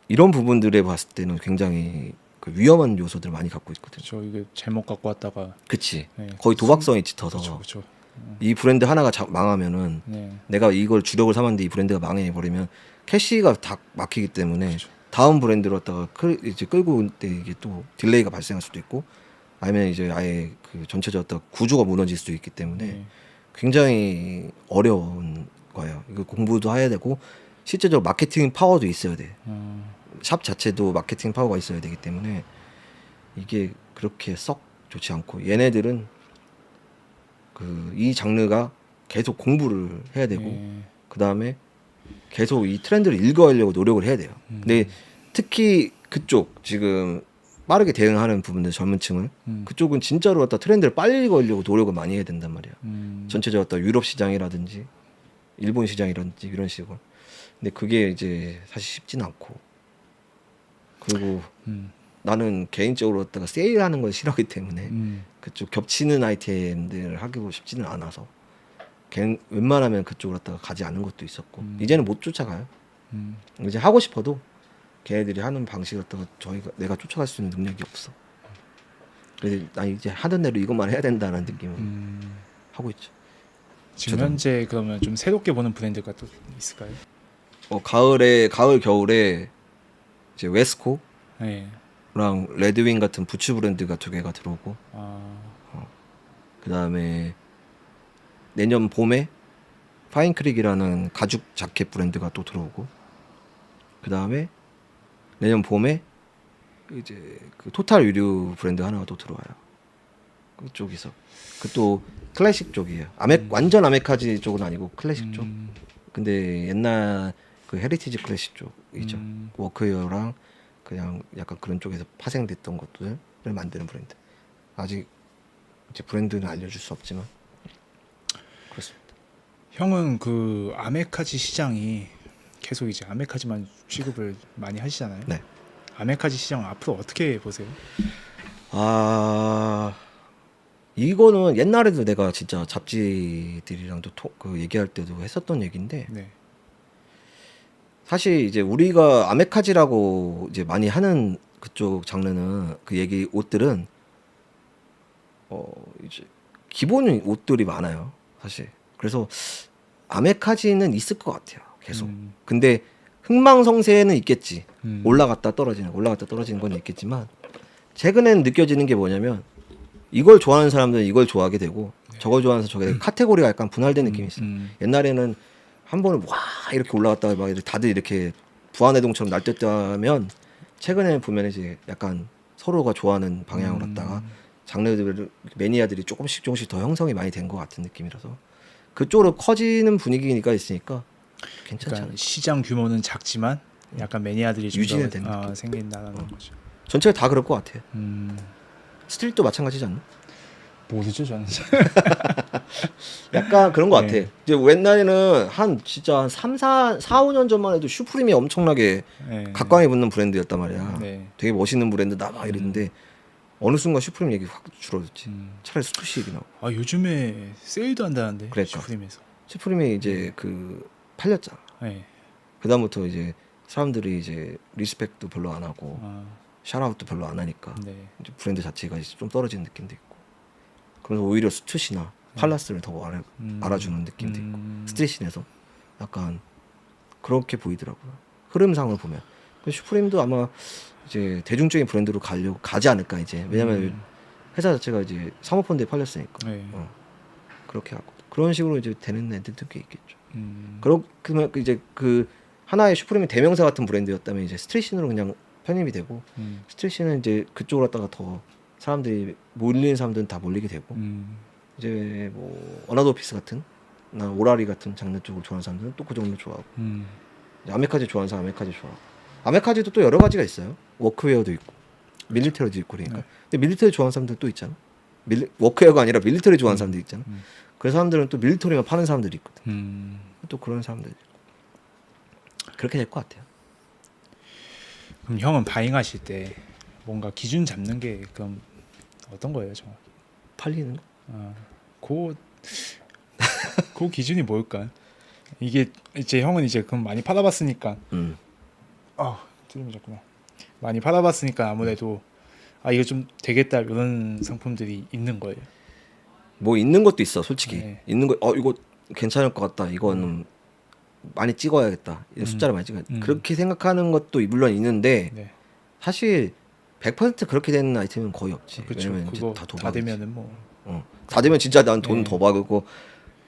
이런 부분들에 봤을 때는 굉장히 그 위험한 요소들을 많이 갖고 있거든요. 저 이게 제목 갖고 왔다가 그치. 네. 거의 도박성이 짙어서 그렇죠. 이 브랜드 하나가 망하면은 네. 내가 이걸 주력을 삼았는데 이 브랜드가 망해버리면 캐시가 다 막히기 때문에 그렇죠. 다음 브랜드로 갖다가 이제 끌고 올 때 이게 또 딜레이가 발생할 수도 있고 아니면 이제 아예 그 전체적으로 구조가 무너질 수도 있기 때문에 굉장히 어려운 거예요. 이거 공부도 해야 되고 실제적으로 마케팅 파워도 있어야 돼. 샵 자체도 마케팅 파워가 있어야 되기 때문에 이게 그렇게 썩 좋지 않고 얘네들은 이 장르가 계속 공부를 해야 되고 예. 그 다음에 계속 이 트렌드를 읽어가려고 노력을 해야 돼요. 근데 특히 그쪽 지금 빠르게 대응하는 부분들 젊은 층을 그쪽은 진짜로 갖다 트렌드를 빨리 읽으려고 노력을 많이 해야 된단 말이야. 전체적으로 갖다 유럽 시장이라든지 일본 시장이라든지 이런 식으로. 근데 그게 이제 사실 쉽지는 않고 그리고 나는 개인적으로 갖다가 세일하는 걸 싫어하기 때문에 그쪽 겹치는 아이템들을 하기고 싶지는 않아서 웬만하면 그쪽으로 갖다가 가지 않은 것도 있었고 이제는 못 쫓아가요. 이제 하고 싶어도 걔네들이 하는 방식을 갖다가 내가 쫓아갈 수 있는 능력이 없어. 그래서 나 이제 하던 대로 이것만 해야 된다는 느낌을 하고 있죠. 지금 저도. 현재 그러면 좀 새롭게 보는 브랜드가 또 있을까요? 가을 겨울에 이제 웨스코랑 네. 레드윙 같은 부츠 브랜드가 2개가 들어오고 아, 그 다음에 내년 봄에 파인크릭이라는 가죽 자켓 브랜드가 또 들어오고 그 다음에 내년 봄에 이제 그 토탈 유류 브랜드 하나가 또 들어와요. 그쪽에서 그또 클래식 쪽이에요. 완전 아메카지 쪽은 아니고 클래식 쪽. 근데 옛날 그 헤리티지 클래식 쪽이죠. 워크웨어랑 그냥 약간 그런 쪽에서 파생됐던 것들을 만드는 브랜드. 아직 이제 브랜드는 알려줄 수 없지만 그렇습니다. 형은 그 아메카지 시장이 계속 이제 아메카지만 취급을 많이 하시잖아요. 네. 아메카지 시장 앞으로 어떻게 보세요? 이거는 옛날에도 내가 진짜 잡지들이랑도 얘기할 때도 했었던 얘기인데 네. 사실 이제 우리가 아메카지라고 이제 많이 하는 그쪽 장르는 그 얘기 옷들은 이제 기본 옷들이 많아요 사실. 그래서 아메카지는 있을 것 같아요 계속. 근데 흥망성쇠는 있겠지. 올라갔다 떨어지는 건 있겠지만 최근엔 느껴지는 게 뭐냐면 이걸 좋아하는 사람들은 이걸 좋아하게 되고 저걸 좋아하는 사람은 저게 카테고리가 약간 분할된 느낌이 있어요. 옛날에는 한 번에 와 이렇게 올라갔다가 막 다들 이렇게 부안해동처럼 날뛰었다면 최근에 보면 이제 약간 서로가 좋아하는 방향으로 갔다가 장르들 매니아들이 조금씩 더 형성이 많이 된 것 같은 느낌이라서 그쪽으로 커지는 분위기가 있으니까 괜찮잖아요. 그러니까 시장 규모는 작지만 약간 매니아들이 좀 유지는 더, 되는 느낌. 생긴다는 거죠. 전체가 다 그럴 것 같아요. 스트릿도 마찬가지지 않나? 모르죠 저는. 약간 그런 것 네. 같아. 이제 옛날에는 진짜 한 4, 5년 전만 해도 슈프림이 엄청나게 네. 각광에 붙는 브랜드였단 말이야. 네. 되게 멋있는 브랜드다 막 이랬는데 어느 순간 슈프림 얘기 확 줄어들지. 차라리 스투시 얘기 나오고. 아 요즘에 세일도 한다는데 그러니까. 슈프림에서. 슈프림이 이제 그 팔렸잖아. 네. 그다음부터 이제 사람들이 이제 리스펙도 별로 안 하고 샤라웃도 별로 안 하니까 네. 이제 브랜드 자체가 이제 좀 떨어지는 느낌도 있고. 그래서 오히려 스투시나 팔라스를 더 알아주는 느낌도 있고 스트릿신에서 약간 그렇게 보이더라고요. 흐름상을 보면. 슈프림도 아마 이제 대중적인 브랜드로 가지 않을까 이제. 왜냐면 회사 자체가 이제 사모펀드에 팔렸으니까. 네. 그렇게 하고 그런 식으로 이제 되는 애들도 꽤 있겠죠. 음. 그러면 이제 그 하나의 슈프림의 대명사 같은 브랜드였다면 이제 스트릿신으로 그냥 편입이 되고 스트릿신은 이제 그쪽으로 갔다가 더 사람들이 몰리는 사람들은 다 몰리게 되고 이제 뭐 어나더피스 같은 나 오라리 같은 장르 쪽을 좋아하는 사람들은 또 그 정도 좋아하고 이제 아메카지 좋아하는 사람 아메카지 좋아하고 아메카지도 또 여러 가지가 있어요. 워크웨어도 있고 밀리터리도 있고 그러니까. 네. 근데 밀리터리 좋아하는 사람들 또 있잖아. 워크웨어가 아니라 밀리터리 좋아하는 사람들 있잖아. 그 사람들은 또 밀리터리만 파는 사람들이 있거든. 또 그런 사람들 있고. 그렇게 될 것 같아요. 그럼 형은 바잉하실 때 뭔가 기준 잡는 게 그럼 어떤 거예요, 정확히? 팔리는 거? 그 기준이 뭘까요? 이게 이제 형은 이제 그럼 많이 팔아봤으니까 틀림이었구나. 많이 팔아봤으니까 아무래도 이거 좀 되겠다 이런 상품들이 있는 거예요. 뭐 있는 것도 있어, 솔직히. 네. 있는 거, 이거 괜찮을 것 같다. 이거는 많이 찍어야겠다. 이 숫자를 많이 찍어야 그렇게 생각하는 것도 물론 있는데 네. 사실 100% 그렇게 되는 아이템은 거의 없지. 그렇죠. 왜냐면 이제 그거 다 다 도박이지. 되면은 뭐 다 되면 진짜 난 돈 네. 더 받고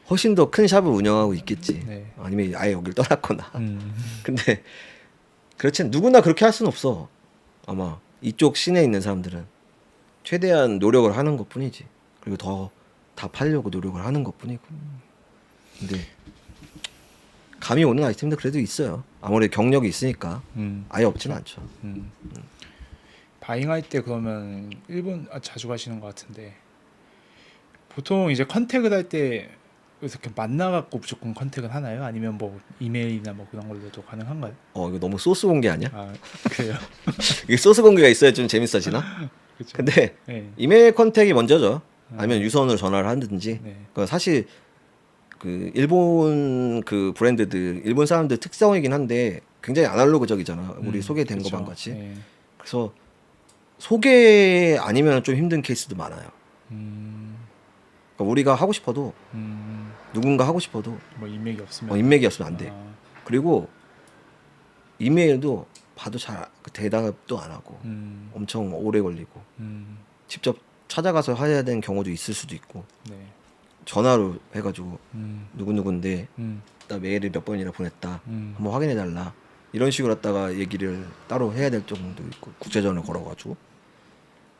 훨씬 더 큰 샵을 운영하고 있겠지. 네. 아니면 아예 여길 떠났거나. 음. 근데 그렇지 누구나 그렇게 할 수는 없어. 아마 이쪽 씬에 있는 사람들은 최대한 노력을 하는 것뿐이지. 그리고 더 다 팔려고 노력을 하는 것뿐이고. 근데 감이 오는 아이템도 그래도 있어요. 아무래도 경력이 있으니까 아예 없지는 않죠. 바잉할 때 그러면 일본 자주 가시는 것 같은데 보통 이제 컨택을 할 때 이렇게 만나갖고 무조건 컨택을 하나요? 아니면 뭐 이메일이나 뭐 그런 걸로도 가능한가요? 이거 너무 소스 공개 아니야? 아 그래요? 이게 소스 공개가 있어야 좀 재밌어지나? 그렇죠. 근데 네. 이메일 컨택이 먼저죠. 아니면 유선으로 전화를 하든지. 네. 그러니까 사실 그 일본 그 브랜드들, 일본 사람들 특성이긴 한데 굉장히 아날로그적이잖아. 우리 소개된 그쵸. 것만 같이. 네. 그래서 소개 아니면 좀 힘든 케이스도 많아요. 그러니까 우리가 하고 싶어도 누군가 하고 싶어도 뭐 인맥이 없으면 인맥이 없으면 안 돼. 아, 그리고 이메일도 봐도 잘 대답도 안 하고 엄청 오래 걸리고 직접 찾아가서 해야 되는 경우도 있을 수도 있고 네. 전화로 해가지고 누구누군데 음. 나 메일을 몇 번이나 보냈다 음. 한번 확인해 달라 이런 식으로 했다가 얘기를 따로 해야 될 정도 있고 국제전화를 걸어가지고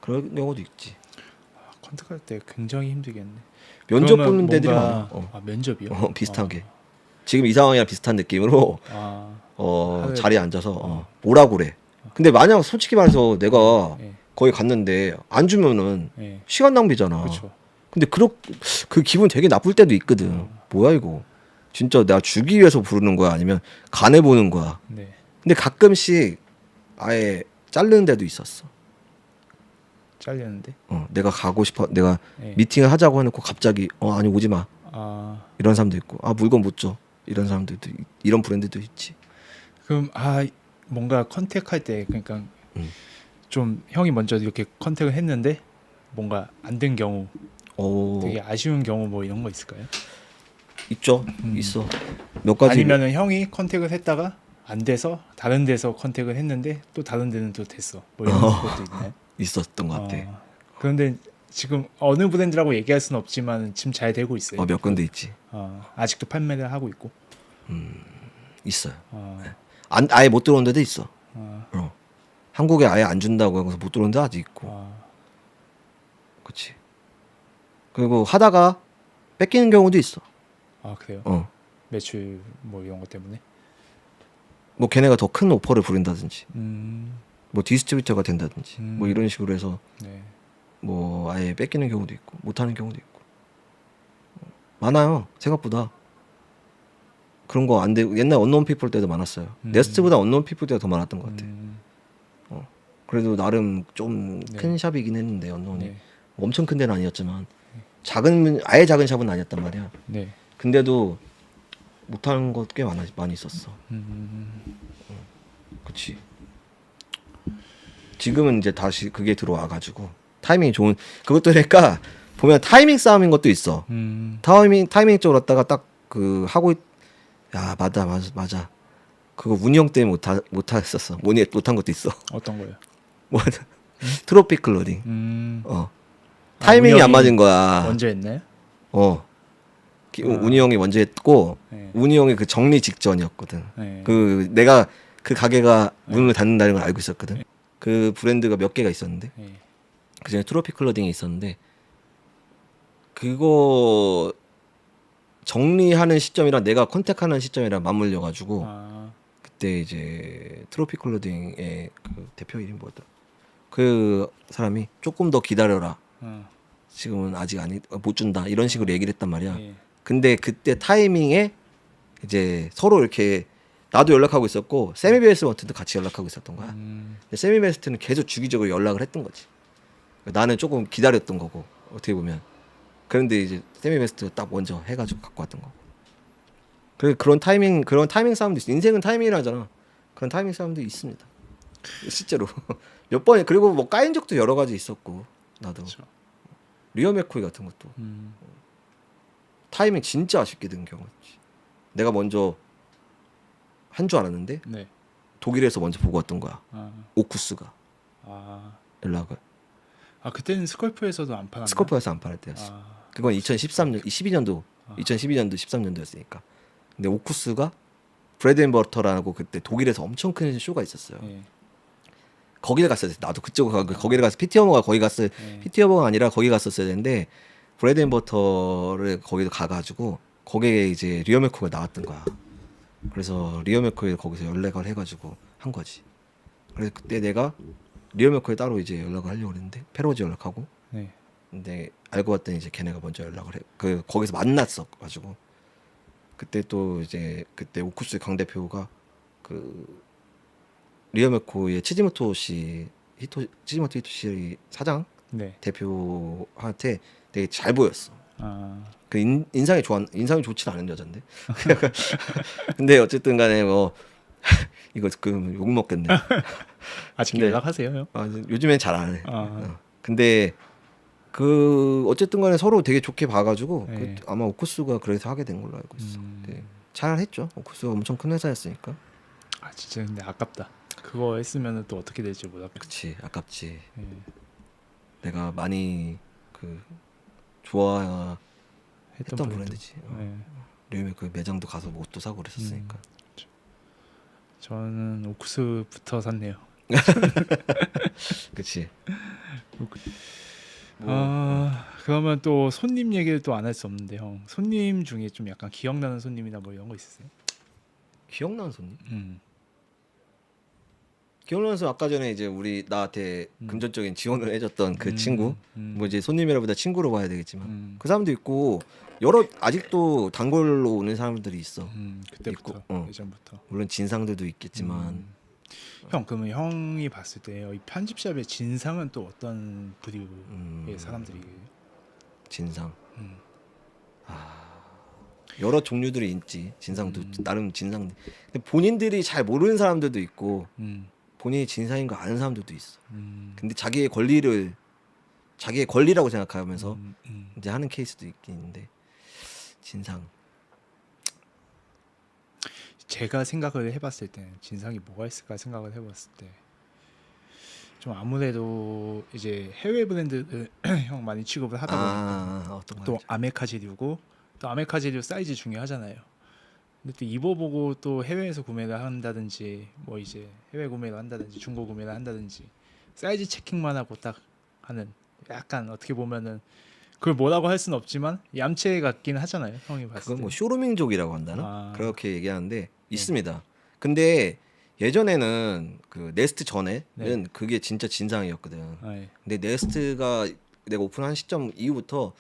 그런 경우도 있지. 컨택할 때 굉장히 힘들겠네. 면접 그러면 보는 데들이 뭔가- 많아. 아, 면접이요? 비슷하게 지금 이 상황이랑 비슷한 느낌으로 하루에- 자리에 앉아서 뭐라고 그래. 근데 만약 솔직히 말해서 내가 네. 거기 갔는데 안 주면은 네. 시간 낭비잖아. 그렇죠. 근데 그 기분 되게 나쁠 때도 있거든. 뭐야 이거. 진짜 내가 주기 위해서 부르는 거야 아니면 간에 보는 거야. 네. 근데 가끔씩 아예 자르는 데도 있었어. 잘렸는데. 내가 가고 싶어. 내가 네. 미팅을 하자고 해놓고 갑자기 아니 오지 마. 아 이런 사람도 있고 물건 못 줘. 이런 사람들도 이런 브랜드도 있지. 그럼 뭔가 컨택할 때 그러니까 좀 형이 먼저 이렇게 컨택을 했는데 뭔가 안 된 경우 되게 아쉬운 경우 뭐 이런 거 있을까요? 있죠. 있어. 몇 가지. 아니면은 형이 컨택을 했다가 안 돼서 다른 데서 컨택을 했는데 또 다른 데는 또 됐어. 뭐 이런 것도 있나요? 있었던 것 같아. 그런데 지금 어느 브랜드라고 얘기할 수는 없지만 지금 잘 되고 있어요. 몇 군데 있지. 아직도 판매를 하고 있고. 있어요. 어, 아예 못 들어온 데도 있어. 어, 한국에 아예 안 준다고 해서 못 들어온 데 아직 있고. 그렇지. 그리고 하다가 뺏기는 경우도 있어. 그래요? 매출 뭐 이런 것 때문에. 뭐 걔네가 더 큰 오퍼를 부른다든지, 음, 뭐 디스트리뷰터가 된다든지, 뭐 이런 식으로 해서 네. 뭐 아예 뺏기는 경우도 있고, 못하는 경우도 있고. 많아요. 생각보다. 그런 거 안 되고 옛날 언노운 피플 때도 많았어요. 네스트보다 언노운 피플 때가 더 많았던 것 같아. 그래도 나름 좀 큰 샵이긴 했는데 언노운이 네. 엄청 큰 데는 아니었지만 아예 작은 샵은 아니었단 말이야. 네. 근데도 못하는 것 꽤 많이 있었어. 그렇지. 지금은 이제 다시 그게 들어와가지고 타이밍이 좋은 그것도 그러니까 보면 타이밍 싸움인 것도 있어. 타이밍 쪽으로 갔다가 딱 그 하고 야 맞아. 그거 운영 때문에 못했었어. 못한 것도 있어. 어떤 거요? 뭐 트로피 클로딩. 타이밍이 운영이 안 맞은 거야. 먼저 했나요? 운이 형이 먼저 했고 네. 운이 형이 그 정리 직전이었거든. 네. 내가 그 가게가 문을 닫는다는 걸 알고 있었거든. 그 브랜드가 몇 개가 있었는데 네. 그중에 트로피 클로딩이 있었는데 그거 정리하는 시점이랑 내가 컨택하는 시점이랑 맞물려 가지고 그때 이제 트로피 클로딩의 그 대표 이름 뭐였더라? 그 사람이 조금 더 기다려라. 지금은 아직 못 준다. 이런 식으로 얘기를 했단 말이야. 예. 근데 그때 타이밍에 이제 서로 이렇게 나도 연락하고 있었고 세미베스트도 같이 연락하고 있었던 거야. 근데 세미베스트는 계속 주기적으로 연락을 했던 거지. 나는 조금 기다렸던 거고 어떻게 보면. 그런데 이제 세미베스트가 딱 먼저 해가지고 갖고 왔던 거고. 그런 타이밍 싸움도 있어. 인생은 타이밍이라잖아. 그런 타이밍 싸움도 있습니다. 실제로 몇 번 그리고 뭐 까인 적도 여러 가지 있었고 나도. 그렇죠. 리어 맥코이 같은 것도 타이밍 진짜 아쉽게 된 경우였지. 내가 먼저 한 줄 알았는데 네. 독일에서 먼저 보고 왔던 거야. 오쿠스가 연락을. 그때는 스컬프에서도 안 팔았나? 스코프에서 안 팔을 때였어. 그건 2013년, 12년도 2012년도 13년도였으니까. 근데 오쿠스가 브레드 앤 버터라고 그때 독일에서 엄청 큰 쇼가 있었어요. 예. 거기를 갔어야 돼. 나도 그쪽 거기를 가서 피티 허버가 거기 갔을 예. 피티 허버가 아니라 거기 갔었어야 되는데 브레드 앤 버터를 거기도 가가지고 거기에 이제 리어 맥코가 나왔던 거야. 그래서 리어 맥코에 거기서 연락을 해가지고 한 거지. 그래서 그때 내가 리어 맥코에 따로 이제 연락을 하려고 했는데 페로지 연락하고. 네. 근데 알고 봤더니 이제 걔네가 먼저 연락을 해. 거기서 만났어 가지고 그때 또 이제 그때 오쿠스 강 대표가 그 리어 맥코의 치지모토 히토시 사장 네. 대표한테 되게 잘 보였어. 그 인상이 좋진 않은 여잔데. 근데 어쨌든 간에 뭐 이거 욕 먹겠네. 아직 근데- 연락하세요, 형? 요즘엔 잘 안 해. 근데 그 어쨌든 간에 서로 되게 좋게 봐가지고 네. 아마 오쿠스가 그래서 하게 된 걸로 알고 있어. 네. 잘 했죠. 오쿠스가 엄청 큰 회사였으니까. 아 진짜 근데 아깝다. 그거 했으면 또 어떻게 될지 몰랐겠다. 그치, 아깝지. 예. 내가 많이 그 좋아했던 했던 브랜드지. 예. 리오메 그 매장도 가서 뭐 옷도 사고 그랬었으니까. 저는 오쿠스부터 샀네요. 그치. 그러면 또 손님 얘기를 또 안 할 수 없는데 형 손님 중에 좀 약간 기억나는 손님이나 뭐 이런 거 있으세요? 기억나는 손님? 기억나는 손님 아까 전에 이제 나한테 금전적인 지원을 해줬던 그 친구. 뭐 이제 손님이라보다 친구로 봐야 되겠지만 그 사람도 있고 아직도 단골로 오는 사람들이 있어. 그때부터 있고, 예전부터. 물론 진상들도 있겠지만 형 그러면 형이 봤을 때 이 편집샵의 진상은 또 어떤 부류의 사람들이에요? 진상. 여러 종류들이 있지. 진상도 나름 진상. 근데 본인들이 잘 모르는 사람들도 있고 본인이 진상인 거 아는 사람들도 있어. 근데 자기의 권리라고 생각하면서 이제 하는 케이스도 있긴 있는데 진상. 제가 생각을 해봤을 때 진상이 뭐가 있을까 생각을 해봤을 때 좀 아무래도 이제 해외 브랜드를 형 많이 취급을 하다 보니까 어떤 또 거 아메카지류고 또 아메카지류 사이즈 중요하잖아요. 근데 또 입어보고 또 해외에서 구매를 한다든지 뭐 이제 해외 구매를 한다든지 중고 구매를 한다든지 사이즈 체킹만 하고 딱 하는 약간 어떻게 보면은 그걸 뭐라고 할 수는 없지만 얌체 같긴 하잖아요. 형이 봤을 때. 그건 뭐 쇼루밍족이라고 한다나? 아. 그렇게 얘기하는데 있습니다. 근데 예전에는 그 네스트 전에는 네. 그게 진짜 진상이었거든. 네. 근데 네스트가 내가 오픈한 시점 이후부터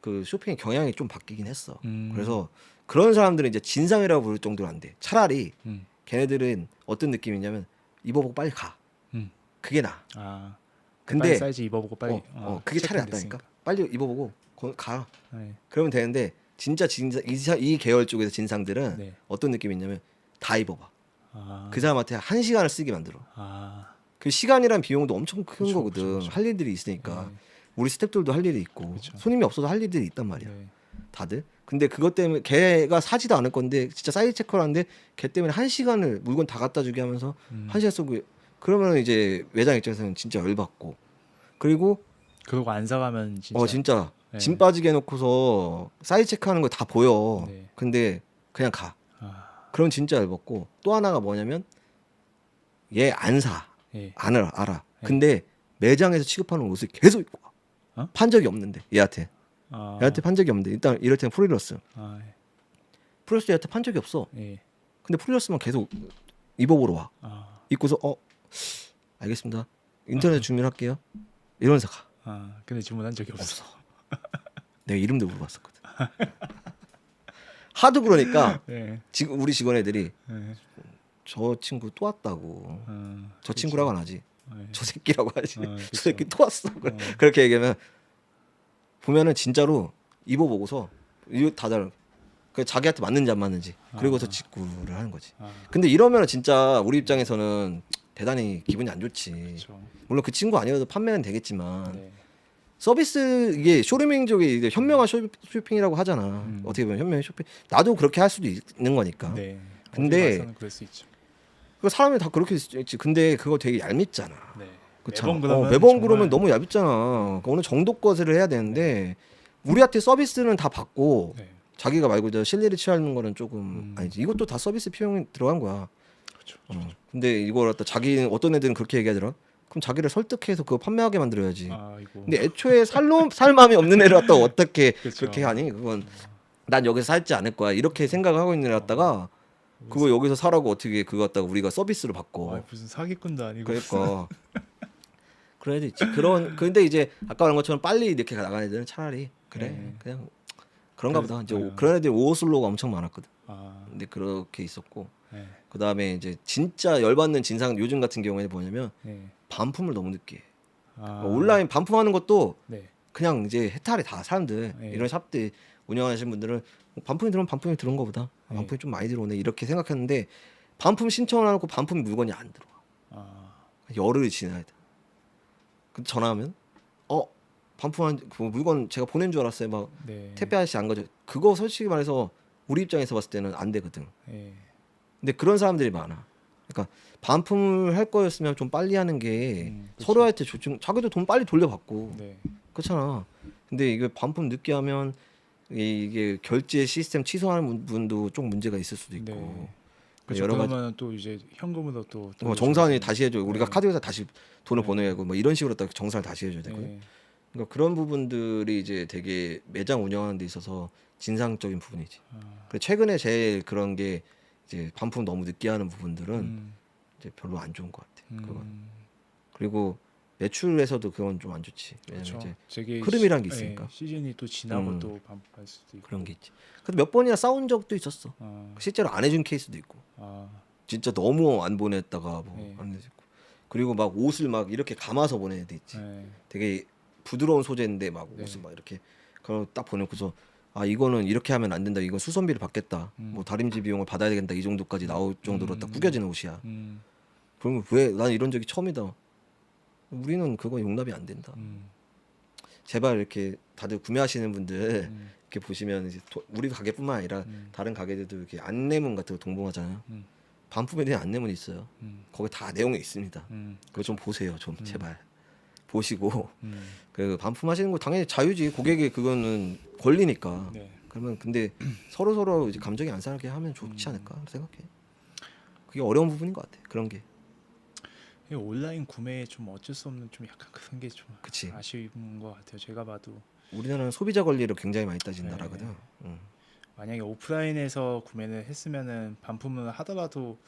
그 쇼핑의 경향이 좀 바뀌긴 했어. 그래서 그런 사람들은 이제 진상이라고 부를 정도로 안 돼. 차라리 걔네들은 어떤 느낌이냐면 입어보고 빨리 가. 그게 나아. 근데 근데 사이즈 입어보고 빨리. 그게 차라리 체킹됐으니까. 낫다니까. 빨리 입어보고 가. 네. 그러면 되는데 진짜 진상 이 계열 쪽에서 진상들은 네. 어떤 느낌이 있냐면 다 입어봐. 아. 그 사람한테 1시간을 쓰게 만들어. 아. 그 시간이란 비용도 엄청 큰 그쵸, 거거든. 그쵸. 할 일들이 있으니까. 네. 우리 스태프들도 할 일이 있고 그쵸. 손님이 없어도 할 일들이 있단 말이야. 네. 다들. 근데 그것 때문에 걔가 사지도 않을 건데 진짜 사이즈 체크를 하는데 걔 때문에 1시간을 물건 다 갖다 주게 하면서 1시간 쓰고 그러면 이제 매장 입장에서는 진짜 열받고 그리고 그러고 안 사가면 진짜. 진짜 네. 짐 빠지게 해놓고서 사이즈 체크하는 거 다 보여. 네. 근데 그냥 가. 아. 그럼 진짜 열받고 또 하나가 뭐냐면 얘 안 사. 예. 안 알아. 네. 근데 매장에서 취급하는 옷을 계속 입고 와. 어? 판 적이 없는데 얘한테 아. 판 적이 없는데 일단 이럴 때는 프리러스 예. 프리러스 얘한테 판 적이 없어. 예. 근데 프리러스만 계속 입어보러 와. 아. 입고서 알겠습니다. 인터넷 주문할게요. 이러면서 가. 근데 주문한 적이 없어. 내가 이름도 물어봤었거든. 하도 그러니까 예. 지금 우리 직원 애들이 예. 저 친구 또 왔다고. 저 그쵸. 친구라고 안 하지. 예. 저 새끼라고 하지. 그쵸. 저 새끼 또 왔어. 그렇게 얘기하면 보면은 진짜로 입어보고서 이거 다 다른. 그 자기한테 맞는지 안 맞는지 그리고서 직구를 하는 거지. 근데 이러면 진짜 우리 입장에서는 대단히 기분이 안 좋지. 그쵸. 물론 그 친구 아니어도 판매는 되겠지만 네. 서비스 이게 쇼루밍족이 이제 현명한 쇼핑이라고 하잖아. 어떻게 보면 현명한 쇼핑. 나도 그렇게 할 수도 있는 거니까. 네. 근데 어디 가서는 그럴 수 있죠. 그 사람이 다 그렇게 있지. 근데 그거 되게 얄밉잖아. 네. 그렇잖아. 매번 매번 정말- 그러면 너무 얄밉잖아. 어느 정도 것을 해야 되는데 우리한테 서비스는 다 받고 네. 자기가 말 그대로 실리를 취하는 거는 조금 음. 아니지. 이것도 다 서비스 비용이 들어간 거야. 그렇죠. 근데 이걸 갖다 자기 어떤 애들은 그렇게 얘기하더라. 그럼 자기를 설득해서 그거 판매하게 만들어야지. 아 이거. 근데 애초에 살 마음이 없는 애를 갖다 어떻게 그쵸. 그렇게 하니? 그건 난 여기서 살지 않을 거야. 이렇게 생각하고 있는 애 갖다가 그거 여기서 사라고 어떻게 그거 갖다가 우리가 서비스로 받고. 아, 무슨 사기꾼도 아니고. 그러니까 그런 애도 있지. 근데 이제 아까 말한 것처럼 빨리 이렇게 나가는 애들은 차라리 그래 네. 그냥 그런가 보다. 이제 아. 그런 애들 오슬로가 엄청 많았거든. 아, 근데 그렇게 있었고 네, 그 다음에 이제 진짜 열받는 진상 요즘 같은 경우에는 뭐냐면 네. 반품을 너무 늦게 해. 아, 온라인 반품하는 것도 네, 그냥 이제 해탈이 다 사람들 네. 이런 샵들 운영하시는 분들은 반품이 들어오면 반품이 들어온 거보다 네. 반품이 좀 많이 들어오네 이렇게 생각했는데 반품 신청을 해놓고 반품 물건이 안 들어와. 아, 열흘이 지나야 돼. 근데 전화하면 반품한 그 물건 제가 보낸 줄 알았어요. 막 네, 택배 아저씨 안 가져. 그거 솔직히 말해서 우리 입장에서 봤을 때는 안 되거든. 네, 근데 그런 사람들이 많아. 그러니까 반품을 할 거였으면 좀 빨리 하는 게 그쵸. 서로한테 조증. 자기도 돈 빨리 돌려받고 네, 그렇잖아. 근데 이게 반품 늦게 하면 이게 결제 시스템 취소하는 분도 좀 문제가 있을 수도 있고 네. 그렇죠. 여러 가지 그러면 또 이제 현금으로 또 정산이 다시 해줘. 우리가 네. 카드에서 다시 돈을 네. 보내야 하고 뭐 이런 식으로 딱 정산을 다시 해줘야 되거든. 네, 그러니까 그런 부분들이 이제 되게 매장 운영하는 데 있어서 진상적인 부분이지. 아, 그래 최근에 제일 그런 게 이제 반품 너무 늦게 하는 부분들은 이제 별로 안 좋은 것 같아. 그건. 그리고 매출에서도 그건 좀 안 좋지. 왜냐면 그렇죠. 이제 되게 흐름이란 게 시- 있으니까. 시즌이 또 지나고 음. 또 반품할 수도 있고. 그런 게 있지. 근데 몇 번이나 싸운 적도 있었어. 아, 실제로 안 해준 케이스도 있고. 아, 진짜 너무 안 보냈다가 뭐 네. 안 해주고. 그리고 막 옷을 막 이렇게 감아서 보내는 데 있지. 네, 되게 부드러운 소재인데 막 네. 옷을 막 이렇게 그럼 딱 보내고서 아 이거는 이렇게 하면 안 된다. 이건 수선비를 받겠다. 뭐 다림질 비용을 받아야 되겠다. 이 정도까지 나올 정도로 딱 구겨지는 옷이야. 그러면 왜 난 이런 적이 처음이다. 우리는 그거 용납이 안 된다. 제발 이렇게 다들 구매하시는 분들 이렇게 보시면 이제 우리 가게뿐만 아니라 다른 가게들도 이렇게 안내문 같은 거 동봉하잖아요. 반품에 대한 안내문이 있어요. 거기 다 내용이 있습니다. 그거 좀 보세요, 좀 제발 보시고 그 반품하시는 거 당연히 자유지. 고객의 그거는 권리니까. 네. 그러면 근데 서로 이제 감정이 안 상하게 하면 좋지 않을까 생각해. 그게 어려운 부분인 것 같아. 그런 게. 이 온라인 구매에 좀 어쩔 수 없는 좀 약간 그런 게 좀 그치. 아쉬운 것 같아요. 제가 봐도 우리나라는 소비자 권리를 굉장히 많이 따진 네. 나라거든. 만약에 오프라인에서 구매를 했으면은 반품을 하더라도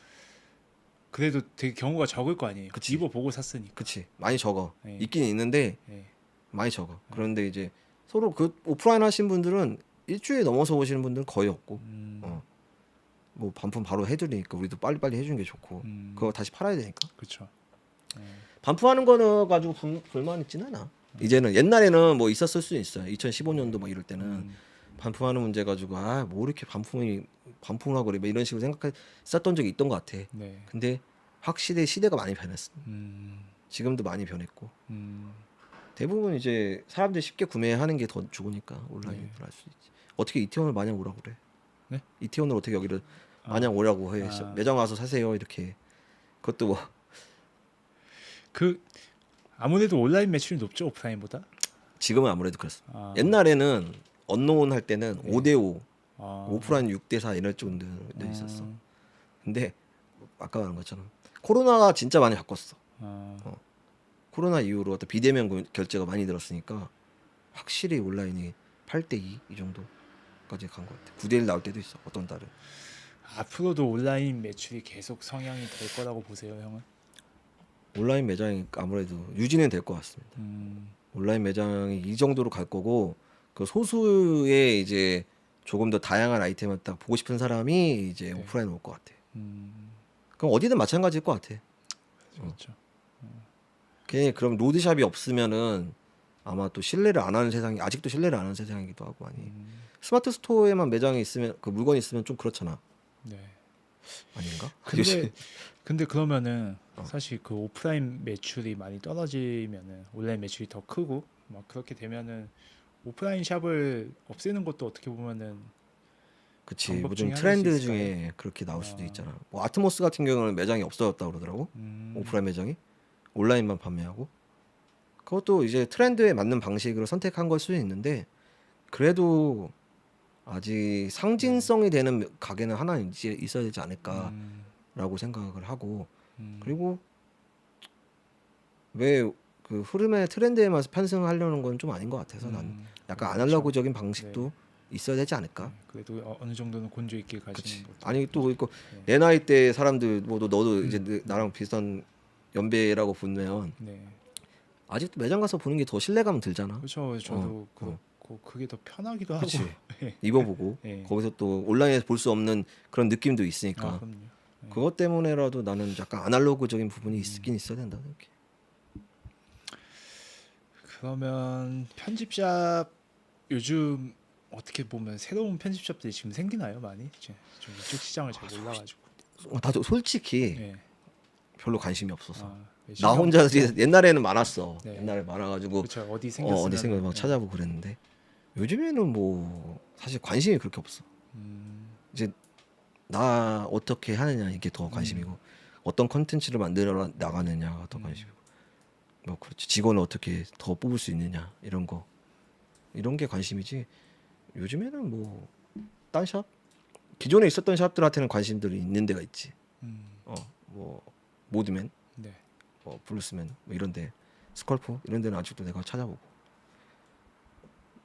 그래도 되게 경우가 적을 거 아니에요. 그치. 입어보고 샀으니까. 그치. 많이 적어. 네. 있긴 있는데 네. 많이 적어. 그런데 이제 서로 그 오프라인 하신 분들은 일주일 넘어서 오시는 분들은 거의 없고 뭐 반품 바로 해드리니까 우리도 빨리빨리 해주는 게 좋고 그거 다시 팔아야 되니까. 그렇죠. 반품하는 거는 가지고 불만 있진 않아. 이제는 옛날에는 뭐 있었을 수 있어요. 2015년도 뭐 이럴 때는 반품하는 문제 가지고 뭐 이렇게 반품을 하고 그래 뭐 이런 식으로 생각했었던 적이 있던 것 같아. 네. 근데 확실히 시대가 많이 변했어. 음, 지금도 많이 변했고 음, 대부분 이제 사람들이 쉽게 구매하는 게 더 좋으니까 온라인으로 할 수 있지. 어떻게 이태원을 마냥 오라고 그래? 네? 이태원을 어떻게 여기를 마냥 오라고 해? 아. 매장 와서 사세요 이렇게. 그것도 뭐 그 아무래도 온라인 매출이 높죠 오프라인보다. 지금은 아무래도 그렇습니다. 아, 옛날에는 언노운 할 때는 5대5 아, 오프라인 6대4 이럴 정도 있었어. 음, 근데 아까 말한 것처럼 코로나가 진짜 많이 바꿨어. 아, 코로나 이후로 어떤 비대면 결제가 많이 늘었으니까 확실히 온라인이 8대2 이 정도까지 간 것 같아. 9대1 나올 때도 있어. 어떤 달은. 앞으로도 온라인 매출이 계속 성향이 될 거라고 보세요, 형은? 온라인 매장이 아무래도 유지는 될 것 같습니다. 온라인 매장이 이 정도로 갈 거고 그 소수의 이제 조금 더 다양한 아이템을 딱 보고 싶은 사람이 이제 네. 오프라인 올 것 같아. 음, 그럼 어디든 마찬가지일 것 같아. 그렇죠. 걔 그럼 로드샵이 없으면은 아마 또 신뢰를 안 하는 세상이 아직도 신뢰를 안 하는 세상이기도 하고 아니 스마트 스토어에만 매장이 있으면 그 물건이 있으면 좀 그렇잖아. 네. 아닌가? 근데 그러면은 사실 그 오프라인 매출이 많이 떨어지면은 온라인 매출이 더 크고 막 그렇게 되면은 오프라인 샵을 없애는 것도 어떻게 보면은 그치. 방법 요즘 중에 트렌드 하나일 수 중에 그렇게 나올 수도 있잖아. 뭐 아트모스 같은 경우는 매장이 없어졌다 그러더라고. 오프라인 매장이 온라인만 판매하고. 그것도 이제 트렌드에 맞는 방식으로 선택한 걸 수도 있는데 그래도 아직 상징성이 되는 가게는 하나 있어야 되지 않을까라고 음, 생각을 하고 음, 그리고 왜 그 흐름의 트렌드에 맞서 편승하려는 건 좀 아닌 것 같아서 난 약간 그렇죠. 아날로그적인 방식도 네. 있어야 되지 않을까? 네, 그래도 어느 정도는 곤조 있게 그치. 가시는 것도 아니 또 있고 네. 내 나이 때 사람들 뭐 너도 이제 나랑 비슷한 연배라고 보면 네. 아직도 매장 가서 보는 게 더 신뢰감 들잖아. 그렇죠. 저도 그렇고 그게 더 편하기도 하고. 그치. 네. 입어보고 네. 거기서 또 온라인에서 볼 수 없는 그런 느낌도 있으니까 아, 그럼요. 네. 그것 때문에라도 나는 약간 아날로그적인 부분이 있긴 있어야 된다 생각해. 그러면 편집샵 요즘 어떻게 보면 새로운 편집샵들이 지금 생기나요, 많이? 좀 이쪽 시장을 잘 몰라가지고. 나도 솔직히 네. 별로 관심이 없어서 아, 네, 나 신경 혼자 쓰고. 옛날에는 많았어. 네. 옛날에 많아가지고 그렇죠. 어디 생겼으면 어디 생각 막 찾아보고 그랬는데 요즘에는 뭐 사실 관심이 그렇게 없어. 이제 나 어떻게 하느냐 이게 더 관심이고 어떤 컨텐츠를 만들어 나가느냐가 더 관심이고 뭐 그렇지 직원을 어떻게 더 뽑을 수 있느냐 이런 게 관심이지. 요즘에는 뭐 딴 샵 기존에 있었던 샵들한테는 관심들이 있는 데가 있지. 뭐 모드맨, 네. 블루스맨 뭐 이런데 스컬프 이런 데는 아직도 내가 찾아보고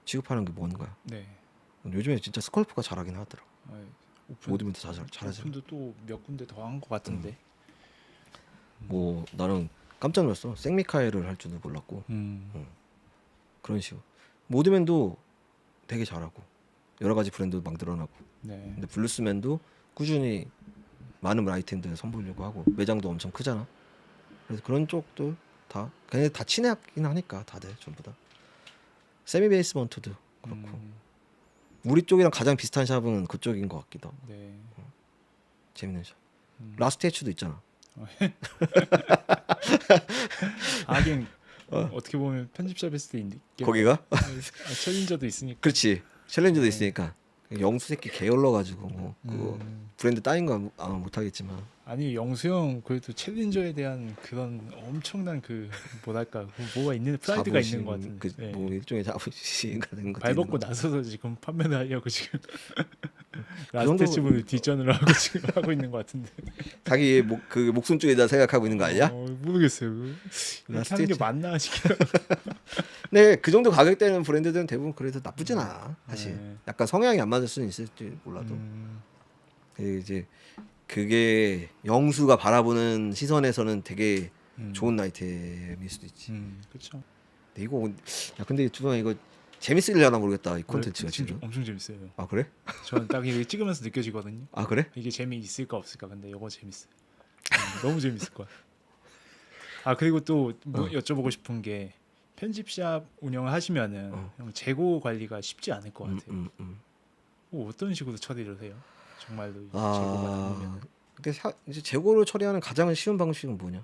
취급하는 게 뭔가. 네. 요즘에 진짜 스컬프가 잘하긴 하더라. 아, 오픈 모드맨 도 잘하지. 오픈도 또 몇 군데 더 한 것 같은데. 뭐 나는 깜짝 놀랐어. 생미카엘을 할 줄도 몰랐고 그런 식으로. 모드맨도 되게 잘하고 여러 가지 브랜드 막 늘어나고. 네. 근데 블루스맨도 꾸준히 많은 아이템들 선보이려고 하고 매장도 엄청 크잖아. 그래서 그런 쪽도 다 걔네 다 친하긴 하니까 다들 전부 다. 세미 베이스먼트도 그렇고 우리 쪽이랑 가장 비슷한 샵은 그쪽인 것 같기도 하고. 네. 재밌는 샵. 라스트 해츠도 있잖아. 하긴 어떻게 보면 편집샵일 수도 있는 거기가? 챌린저도 있으니까. 그렇지. 챌린저도 네. 있으니까 영수 새끼 게을러 가지고 뭐 그거 브랜드 따인 거 아마 못 하겠지만 아니 영수형 그래도 챌린저에 대한 그런 엄청난 그 뭐랄까 뭐가 있는 프라이드가 있는 것 같은데. 네. 뭐 일종의 자부심가 된 것. 발벗고 나서서 지금 판매를 하려고 지금 라스트 정도- 칩을 뒷전을 하고 지금 하고 있는 것 같은데. 자기 그 목숨 쪽에다 생각하고 있는 거 아니야? 모르겠어요. 이렇게 하는 게 라스트 맞나 싶기도. 네, 그 정도 가격대는 브랜드들은 대부분 그래도 나쁘진 않아. 사실 네. 약간 성향이 안 맞을 수는 있을지 몰라도 이제 그게 영수가 바라보는 시선에서는 되게 좋은 아이템일 수도 있지. 그렇죠. 근데 이거 야 근데 주방 이거 재밌으려나 모르겠다 이 콘텐츠가 지금. 엄청 재밌어요. 아 그래? 저는 딱 이거 찍으면서 느껴지거든요. 아 그래? 이게 재미 있을까 없을까. 근데 이거 재밌어요. 너무 재밌을 거야. 아 그리고 또 뭐 여쭤보고 싶은 게 편집샵 운영을 하시면은 형 재고 관리가 쉽지 않을 것 같아요. 뭐 어떤 식으로 처리를 해요? 정말로 이 재고가 많으면. 근데 이제 재고를 처리하는 가장 쉬운 방식은 뭐냐?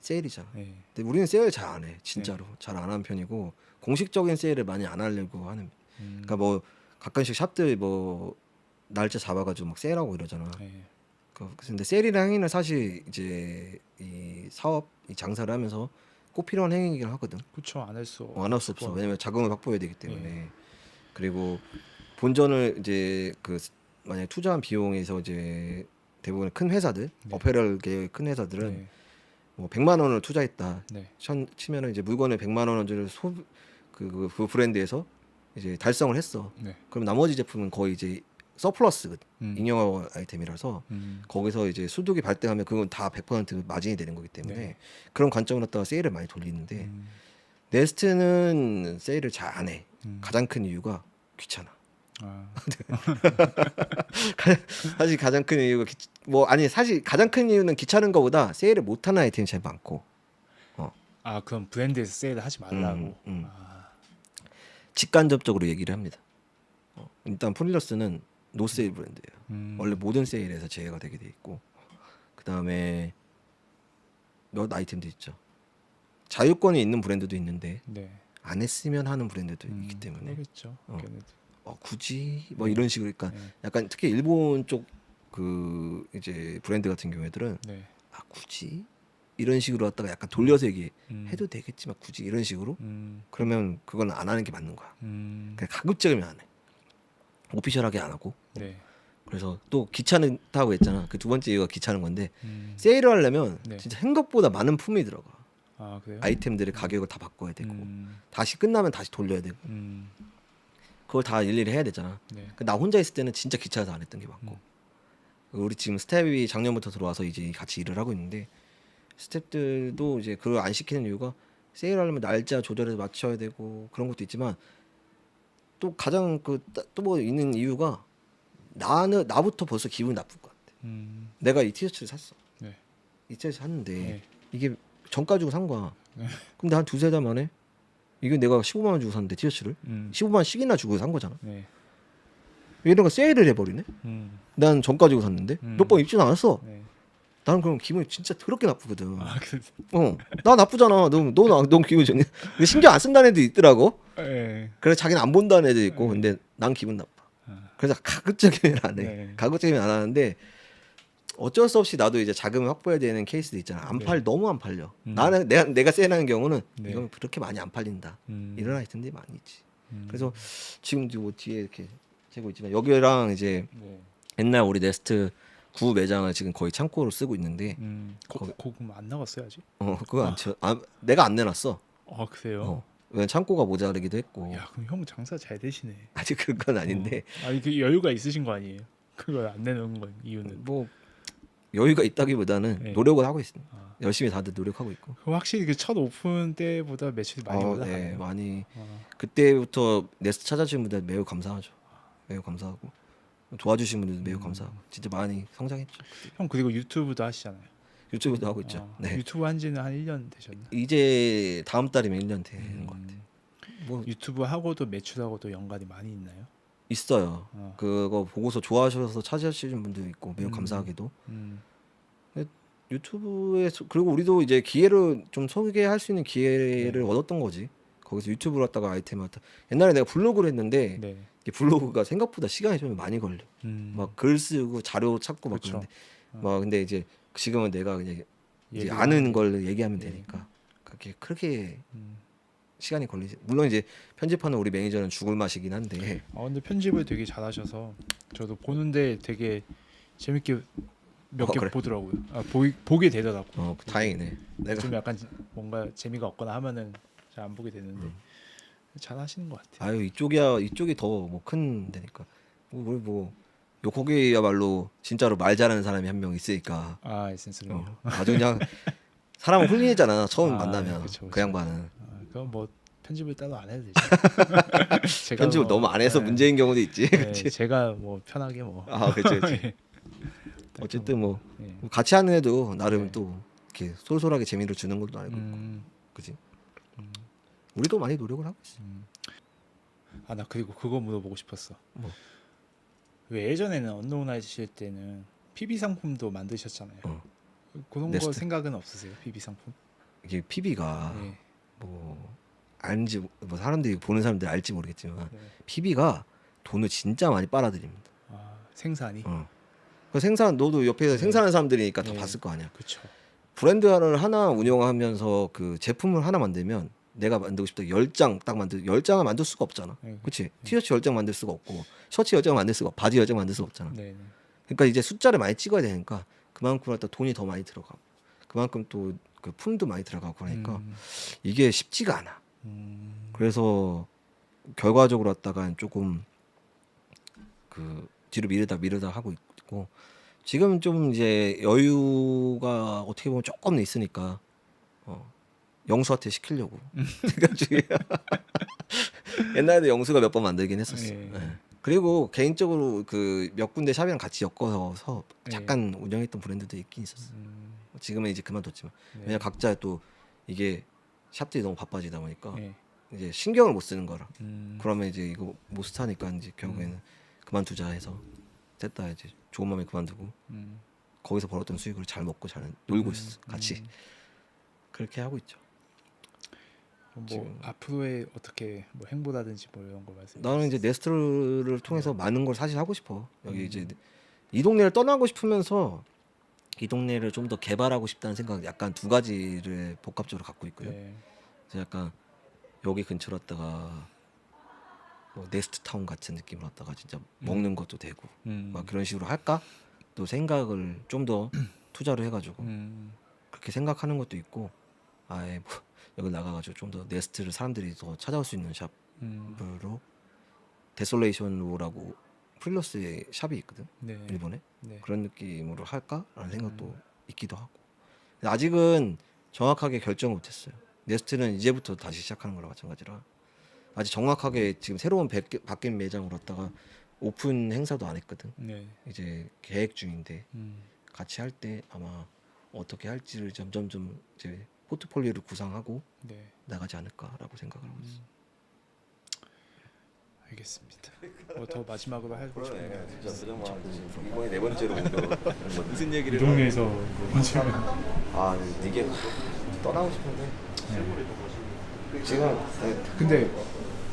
세일이잖아. 네. 근데 우리는 세일 잘 안 해. 진짜로 잘 안 하는 편이고 공식적인 세일을 많이 안 하려고 하는. 그러니까 뭐 가끔씩 샵들 뭐 날짜 잡아가지고 막 세일하고 이러잖아. 네. 근데 세일이라는 행위는 사실 이제 이 사업, 이 장사를 하면서 꼭 필요한 행위이긴 하거든. 그렇죠. 안 할 수 안 할 수 없어. 왜냐면 자금을 확보해야 되기 때문에. 네. 그리고 본전을 이제 그 만약에 투자한 비용에서 이제 대부분 큰 회사들, 어페럴계의 큰 회사들은 네. 뭐 100만 원을 투자했다. 네. 치면은 이제 물건을 100만 원어치를 그 브랜드에서 이제 달성을 했어. 네. 그럼 나머지 제품은 거의 이제 서플러스 잉여 아이템이라서 거기서 이제 수득이 발생하면 그건 다 100% 마진이 되는 거기 때문에 네. 그런 관점으로 갖다가 세일을 많이 돌리는데 네스트는 세일을 잘 안 해. 가장 큰 이유가 귀찮아. 아, 사실 가장 큰 이유가 사실 가장 큰 이유는 귀찮은 거보다 세일을 못하는 아이템이 제일 많고. 아 그럼 브랜드에서 세일을 하지 말라고. 아, 직간접적으로 얘기를 합니다. 일단 폴리러스는 노세일 브랜드예요. 원래 모든 세일에서 제외가 되게 돼 있고 그 다음에 몇 아이템도 있죠. 자유권이 있는 브랜드도 있는데 네. 안 했으면 하는 브랜드도 있기 때문에 그러겠죠. 걔네들. 굳이 뭐 이런 식으로 그러니까 약간 특히 일본 쪽 그 이제 브랜드 같은 경우에들은 네. 굳이 이런 식으로 갖다가 약간 돌려서 얘기 해도 되겠지만 굳이 이런 식으로 그러면 그건 안 하는 게 맞는 거야. 그냥 가급적이면 안 해. 오피셜하게 안 하고. 네. 그래서 또 귀찮다고 했잖아. 그 두 번째 이유가 귀찮은 건데 세일을 하려면 네. 진짜 생각보다 많은 품이 들어가. 아 그래요? 아이템들의 가격을 다 바꿔야 되고 음. 다시 끝나면 다시 돌려야 되고 음. 그걸 다 일일이 해야 되잖아. 네. 나 혼자 있을 때는 진짜 귀찮아서 안 했던 게 많고 우리 지금 스텝이 작년부터 들어와서 이제 같이 일을 하고 있는데 스텝들도 이제 그걸 안 시키는 이유가 세일하려면 날짜 조절해서 맞춰야 되고 그런 것도 있지만 또 가장 또 뭐 있는 이유가 나부터 벌써 기분이 나쁠 것 같아. 내가 이 티셔츠를 샀어. 네. 이 티셔츠 샀는데 네. 이게 정가 주고 산 거야. 네. 근데 한 두세 달 만에 이게 내가 15만 원 주고 샀는데 티셔츠를 15만 원씩이나 주고 산 거잖아. 네. 이런 거 세일을 해버리네. 난 정가 주고 샀는데 몇 번 입지도 않았어. 네. 나는 그럼 기분이 진짜 더럽게 나쁘거든. 아 그. 나 나쁘잖아. 너 기분 좋냐? 근데 신경 안 쓴다는 애도 있더라고. 네. 그래서 자기는 안 본다는 애도 있고, 근데 난 기분 나빠. 그래서 가급적이면 안 해. 네. 가급적이면 안 하는데 어쩔 수 없이 나도 이제 자금을 확보해야 되는 케이스도 있잖아. 너무 안 팔려. 나는 내가 세일하는 경우는 네. 이건 그렇게 많이 안 팔린다. 이런 아이템들이 많이 있지. 그래서 지금 뭐 뒤에 이렇게 재고 있지만 여기랑 이제 네. 옛날 우리 네스트 9 매장을 지금 거의 창고로 쓰고 있는데 그럼 안 나갔어요 아직? 그거 내가 안 내놨어. 아 그래요? 왜냐면 창고가 모자라기도 했고. 야 그럼 형 장사 잘 되시네. 아직 그건 아닌데 아니 그 여유가 있으신 거 아니에요? 그걸 안 내놓은 건 이유는 뭐 여유가 있다기보다는 네. 노력을 하고 있습니다. 열심히 다들 노력하고 있고. 그럼 확실히 그 첫 오픈 때보다 매출이 많이 올라가요. 네, 많이. 그때부터 네스트 찾아주신 분들 매우 감사하죠. 매우 감사하고 도와주신 분들도 매우 감사하고 진짜 많이 성장했죠. 형 그리고 유튜브도 하시잖아요. 유튜브도 하고 있죠. 네. 유튜브 한지는 한 1년 되셨나? 이제 다음 달이면 1년 되는 것 같아요. 뭐 유튜브 하고도 매출하고도 연관이 많이 있나요? 있어요. 그거 보고서 좋아하셔서 찾아주시는 분들도 있고 매우 감사하게도. 유튜브에 그리고 우리도 이제 기회를 좀 소개할 수 있는 기회를 얻었던 거지. 거기서 유튜브로 했다가 아이템 왔다. 옛날에 내가 블로그를 했는데 네. 이 블로그가 생각보다 시간이 좀 많이 걸려. 막 글 쓰고 자료 찾고 막 그쵸. 그런데 막 근데 이제 지금은 내가 그냥 이제 얘기를 아는 하는 걸 얘기하면 네. 되니까 그렇게 시간이 걸리지. 물론 이제 편집하는 우리 매니저는 죽을 맛이긴 한데 근데 편집을 되게 잘하셔서 저도 보는데 되게 재밌게 몇 개 그래? 보더라고요. 보게 되더라고. 다행이네. 내가 좀 약간 뭔가 재미가 없거나 하면은 잘 안 보게 되는데 잘 하시는 것 같아요. 아유 이쪽이 더 뭐 큰 데니까 요 거기야말로 진짜로 말 잘하는 사람이 한 명 있으니까 에센스룸이요. 아주 그냥 사람은 훌륭해잖아 처음 만나면 그쵸. 그 양반은 그럼 뭐 편집을 따로 안 해도 되죠. 제가 편집을 뭐, 너무 안 해서 네. 문제인 경우도 있지. 네, 제가 뭐 편하게 뭐. 그렇지. 어쨌든 뭐 네. 같이 하는 애도 나름 또 이렇게 솔솔하게 재미를 주는 것도 알고 있고, 그지? 우리도 많이 노력을 하고 있어. 나 그리고 그거 물어보고 싶었어. 뭐? 왜 예전에는 언노운 하실 때는 PB 상품도 만드셨잖아요. 그런 거 네스트. 생각은 없으세요? PB 상품? 이게 PB가 네. 뭐 알지 뭐 사람들이 보는 사람들이 알지 모르겠지만 네. PB가 돈을 진짜 많이 빨아들입니다. 생산이. 그 생산 너도 옆에서 생산하는 사람들이니까 다 네. 봤을 거 아니야. 그렇죠. 브랜드를 하나 운영하면서 그 제품을 하나 만들면 내가 만들고 싶다 10장 딱 10장을 만들 수가 없잖아. 네. 그렇지? 티셔츠 10장 만들 수가 없고 셔츠 10장 만들 수가 없고 바지 10장 만들 수가 없잖아. 네. 그러니까 이제 숫자를 많이 찍어야 되니까 그만큼 갖다 돈이 더 많이 들어가고 그만큼 또 그 품도 많이 들어가고 그러니까 이게 쉽지가 않아. 그래서 결과적으로 갖다가 조금 그 뒤로 미루다 하고 있고 지금 좀 이제 여유가 어떻게 보면 조금 있으니까 영수한테 시키려고. 그래가지고 옛날에도 영수가 몇 번 만들긴 했었어. 네. 네. 그리고 개인적으로 그 몇 군데 샵이랑 같이 엮어서 네. 잠깐 운영했던 브랜드도 있긴 있었어. 지금은 이제 그만뒀지만 왜냐 각자 또 이게 샵들이 너무 바빠지다 보니까 네. 이제 신경을 못 쓰는 거라. 그러면 이제 이거 못 스타니까 이제 결국에는 그만두자 해서 됐다 이제 좋은 마음에 그만두고 거기서 벌었던 수익으로 잘 먹고 잘 놀고 있어 같이 그렇게 하고 있죠. 뭐 지금. 앞으로의 어떻게 뭐 행보라든지 뭐 이런 거 말씀. 나는 이제 네스트를 통해서 많은 걸 사실 하고 싶어. 여기 이제 이 동네를 떠나고 싶으면서 이 동네를 좀 더 개발하고 싶다는 생각 약간 두 가지를 복합적으로 갖고 있고요. 네. 그래서 약간 여기 근처로 왔다가 뭐 네스트 타운 같은 느낌으로 갖다가 진짜 먹는 것도 되고 음. 막 그런 식으로 할까? 또 생각을 좀 더 투자를 해가지고 그렇게 생각하는 것도 있고 아예 뭐 여기 나가가지고 좀 더 네스트를 사람들이 더 찾아올 수 있는 샵으로 데솔레이션로라고 프릴러스의 샵이 있거든 네. 일본에 네. 그런 느낌으로 할까라는 생각도 있기도 하고 근데 아직은 정확하게 결정을 못했어요. 네스트는 이제부터 다시 시작하는 거랑 마찬가지라 아직 정확하게 지금 새로운 바뀐 매장으로 갔다가 오픈 행사도 안 했거든. 네. 이제 계획 중인데 음. 같이 할 때 아마 어떻게 할지를 점점 좀 이제 포트폴리오를 구상하고 네. 나가지 않을까라고 생각을 하고 있어. 알겠습니다. 뭐 더 마지막으로 하고 싶은 거 진짜 표정만 이번에 네 번째로 온 거. 무슨 이 동네에서 뭐 아 이게 떠나고 싶은데 지금 근데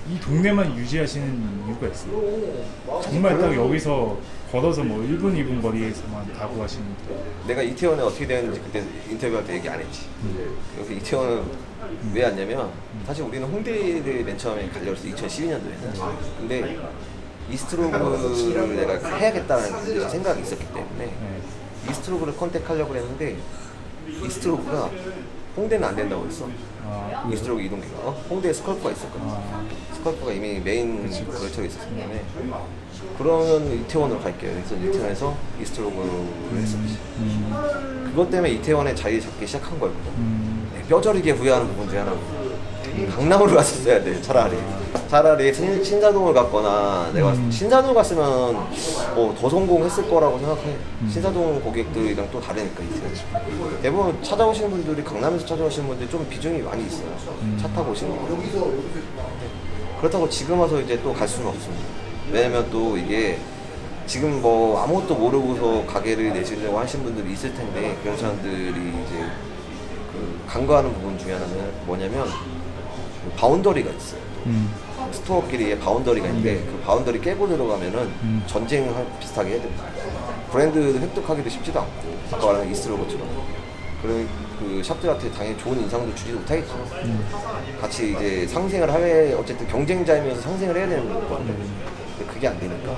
이 동네만 유지하시는 이유가 있어요? 정말 딱 여기서 걸어서 뭐 1분 2분 거리에서만 다고 하시는 내가 이태원에 어떻게 되는지 그때 인터뷰할 때 얘기 안 했지. 여기 이태원은 왜 왔냐면 사실 우리는 홍대를 맨 처음에 가려고 했어 2012년도에는. 근데 이스트로그를 내가 해야겠다는 생각이 있었기 때문에 네. 이스트로그를 컨택하려고 했는데 이스트로그가 홍대는 안 된다고 했어. 아, 이스트로그 이동기가 홍대에 스컬프가 있었거든. 아, 스컬프가 이미 메인 거래처에 있었기 때문에 그러면 이태원으로 갈게요. 그래서 이태원에서 이스트로그를 했었지. 그것 때문에 이태원에 자리 잡기 시작한 거였거든. 네, 뼈저리게 후회하는 부분 중에 하나. 강남으로 갔었어야 돼. 차라리 신사동을 갔거나 내가 신사동 갔으면 뭐 더 성공했을 거라고 생각해. 신사동 고객들이랑 또 다르니까 이태원. 대부분 찾아오시는 분들이 강남에서 찾아오시는 분들이 좀 비중이 많이 있어요. 차 타고 오시는 분들. 그렇다고 지금 와서 이제 또 갈 수는 없습니다. 왜냐면 또 이게 지금 뭐 아무것도 모르고서 가게를 내시려고 하시는 분들이 있을 텐데 그런 사람들이 이제 그 간과하는 부분 중에 하나는 뭐냐면 바운더리가 있어요. 스토어끼리의 바운더리가 있는데 그 바운더리 깨고 들어가면은 전쟁 비슷하게 해야 됩니다. 브랜드 획득하기도 쉽지도 않고 아까 말한 이스트로그처럼 그 샵들한테 당연히 좋은 인상도 주지도 못하겠죠. 같이 이제 상생을 하에 어쨌든 경쟁자이면서 상생을 해야 되는 거거든요. 근데 그게 안 되니까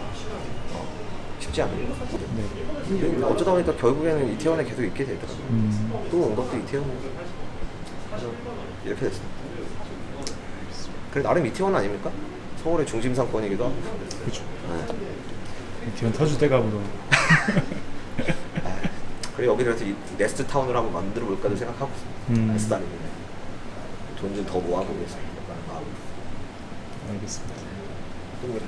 쉽지 않아요. 근데 어쩌다 보니까 결국에는 이태원에 계속 있게 되더라고요. 또 온 것도 이태원이에요. 그래서 이렇게 됐습니다. 그래 나름 이태원 아닙니까? 서울의 중심 상권이기도 하고. 그렇죠. 네. 이태원 터줏대감으로. 그래 여기 그래서 이 네스트 타운을 한번 만들어 볼까도 생각하고 있습니다. 네스트 아닙니다. 돈 좀 더 모아보겠습니다. 알겠습니다. 좀